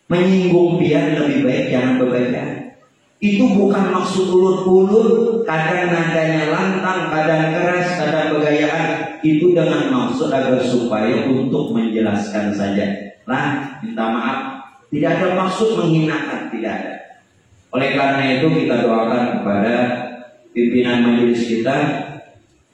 menyinggung pian, lebih baik jangan berbicara. Itu bukan maksud ulun kadang nadanya lantang, kadang keras, kadang begayaan. Itu dengan maksud agar supaya untuk menjelaskan saja. Lah, minta maaf, tidak ada maksud menghinakan, tidak ada. Oleh karena itu kita doakan kepada pimpinan majelis kita,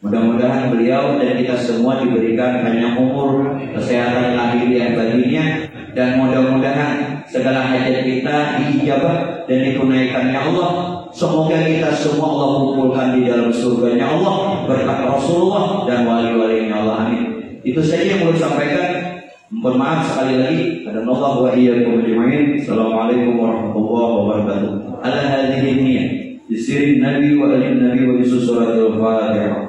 mudah-mudahan beliau dan kita semua diberikan banyak umur, kesehatan lahiriah batinnya, dan mudah-mudahan segala hajat kita diijabah dan ditunaikannya Allah. Semoga kita semua Allah kumpulkan di dalam surganya Allah berkat Rasulullah dan wali-walinya Allah. Amin. Itu saja yang mau disampaikan. Mohon maaf sekali lagi. Hadanallahu wa iyyakum ajma'in. Assalamualaikum warahmatullahi wabarakatuh. Ala hadhihi niyyah bisirin nabi wa alin nabi wa bisusuratil Fatihah.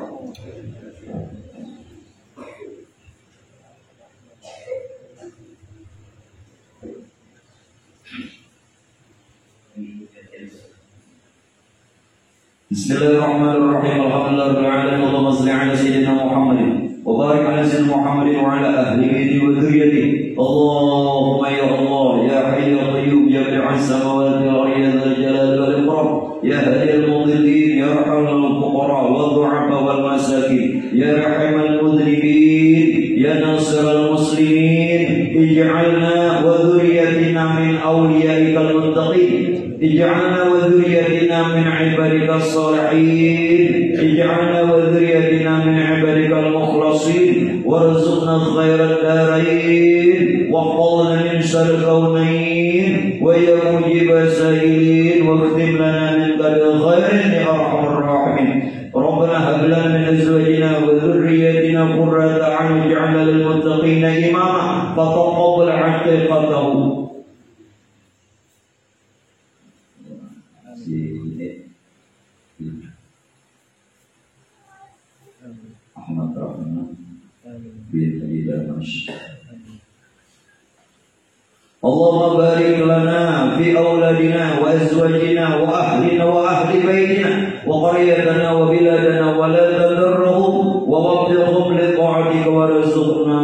Bismillahirrahmanirrahim. Alhamdulillahirabbil alamin. Allahumma shalli ala sayyidina Muhammadin wa barik ala sayyidina Muhammadin wa ala ahlihi wa dhurriyyatihi. Allahumma ya Allah ya hayy ya qayyum ya badi'as samawati wal ardi ya dzal jalali wal ikram ya hadiyal mudillin ya arhamul fuqara wa du'afa wal masakin ya rahimal mudhnibin ya nasiral muslimin ij'alna wa dhurriyyatina min awliyaikal muttaqin. اجعلنا وذريتنا من عبادك الصالحين اجعلنا وذريتنا من عبادك المخلصين وارزقنا خير الدارين وقلنا من شر الكونين ويا بيدنا اللهم بارك لنا في أولادنا وأزواجنا وأهلنا وأهل بيتنا وقريتنا وبلادنا ولا تذرهم ووفقهم لطاعتك وارزقنا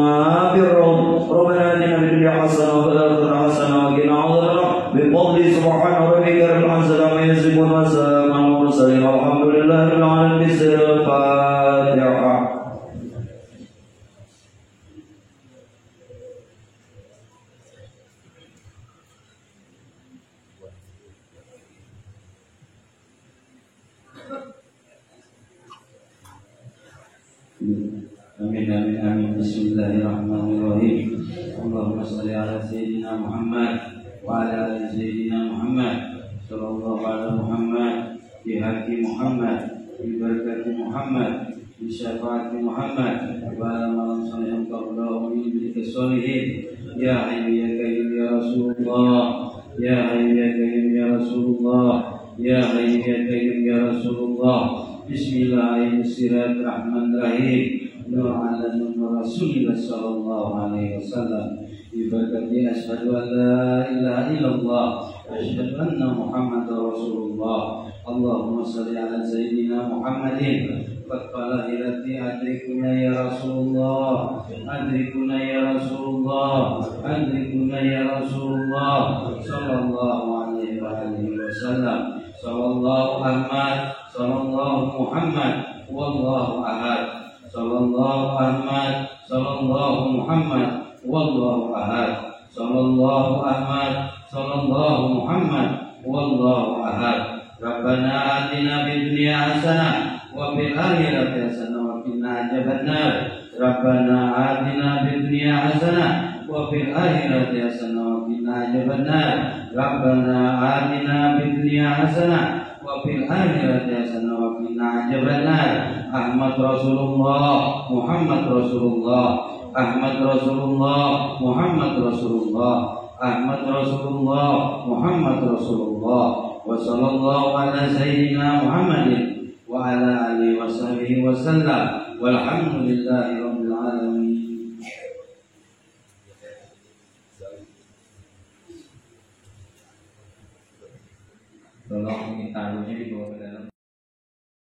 برهم ربنا آتنا في الدنيا حسنة وفي الآخرة حسنة وقنا عذاب النار بفضل سبحان ربك رب العزة عما يصفون وسلام على المرسلين والحمد لله رب العالمين. الفاتحة. Amin amin amin. Bismillahirrahmanirrahim. Allahumma shalli ala sayyidina Muhammad wa ala ali sayyidina Muhammad. Sallallahu ala Muhammad bi haqqi Muhammad bi barakati Muhammad bi syafaati Muhammad wa ala man saliham qablahu min bil solihin. Ya hayyu ya qayyum ya Rasulullah. Ya hayyu ya qayyum ya Rasulullah. Ya hayyu ya qayyum ya Rasulullah. Bismillahirrahmanirrahim. Nur ala nur Rasulillah sallallahu alaihi wasallam. Ibadati asyhadu an la ilaha illallah wa asyhadu anna Muhammadar Rasulullah. Allahumma shalli ala sayyidina Muhammadin. Qad hilati adrikuna ya Rasulullah. Adrikuna ya Rasulullah. Adrikuna ya Rasulullah sallallahu alaihi wa alihi wasallam. Sallallahu Ahmad. Sallallahu Muhammad wallahu ahad. Sallallahu Ahmad. Sallallahu Muhammad wallahu ahad. Sallallahu Ahmad. Sallallahu Muhammad wallahu ahad. Rabbana atina fid dunya hasanah wa fil akhirati hasanah wa qina adzabannar. Rabbana atina fid dunya hasanah wa fil akhirati hasanah wa qina adzabannar. Rabbana atina fid dunya hasanah wa fil akhirati hasanah wa qina adzabannar. Ahmad Rasulullah, Muhammad Rasulullah, Ahmad Rasulullah, Muhammad Rasulullah, Ahmad Rasulullah, Muhammad Rasulullah. Wa sallallahu ala sayyidina Muhammadin wa ala alihi wa sahbihi wa sallam. Walhamdulillahi rabbil alamin. Tolong ini taruhnya di bawah ke dalam.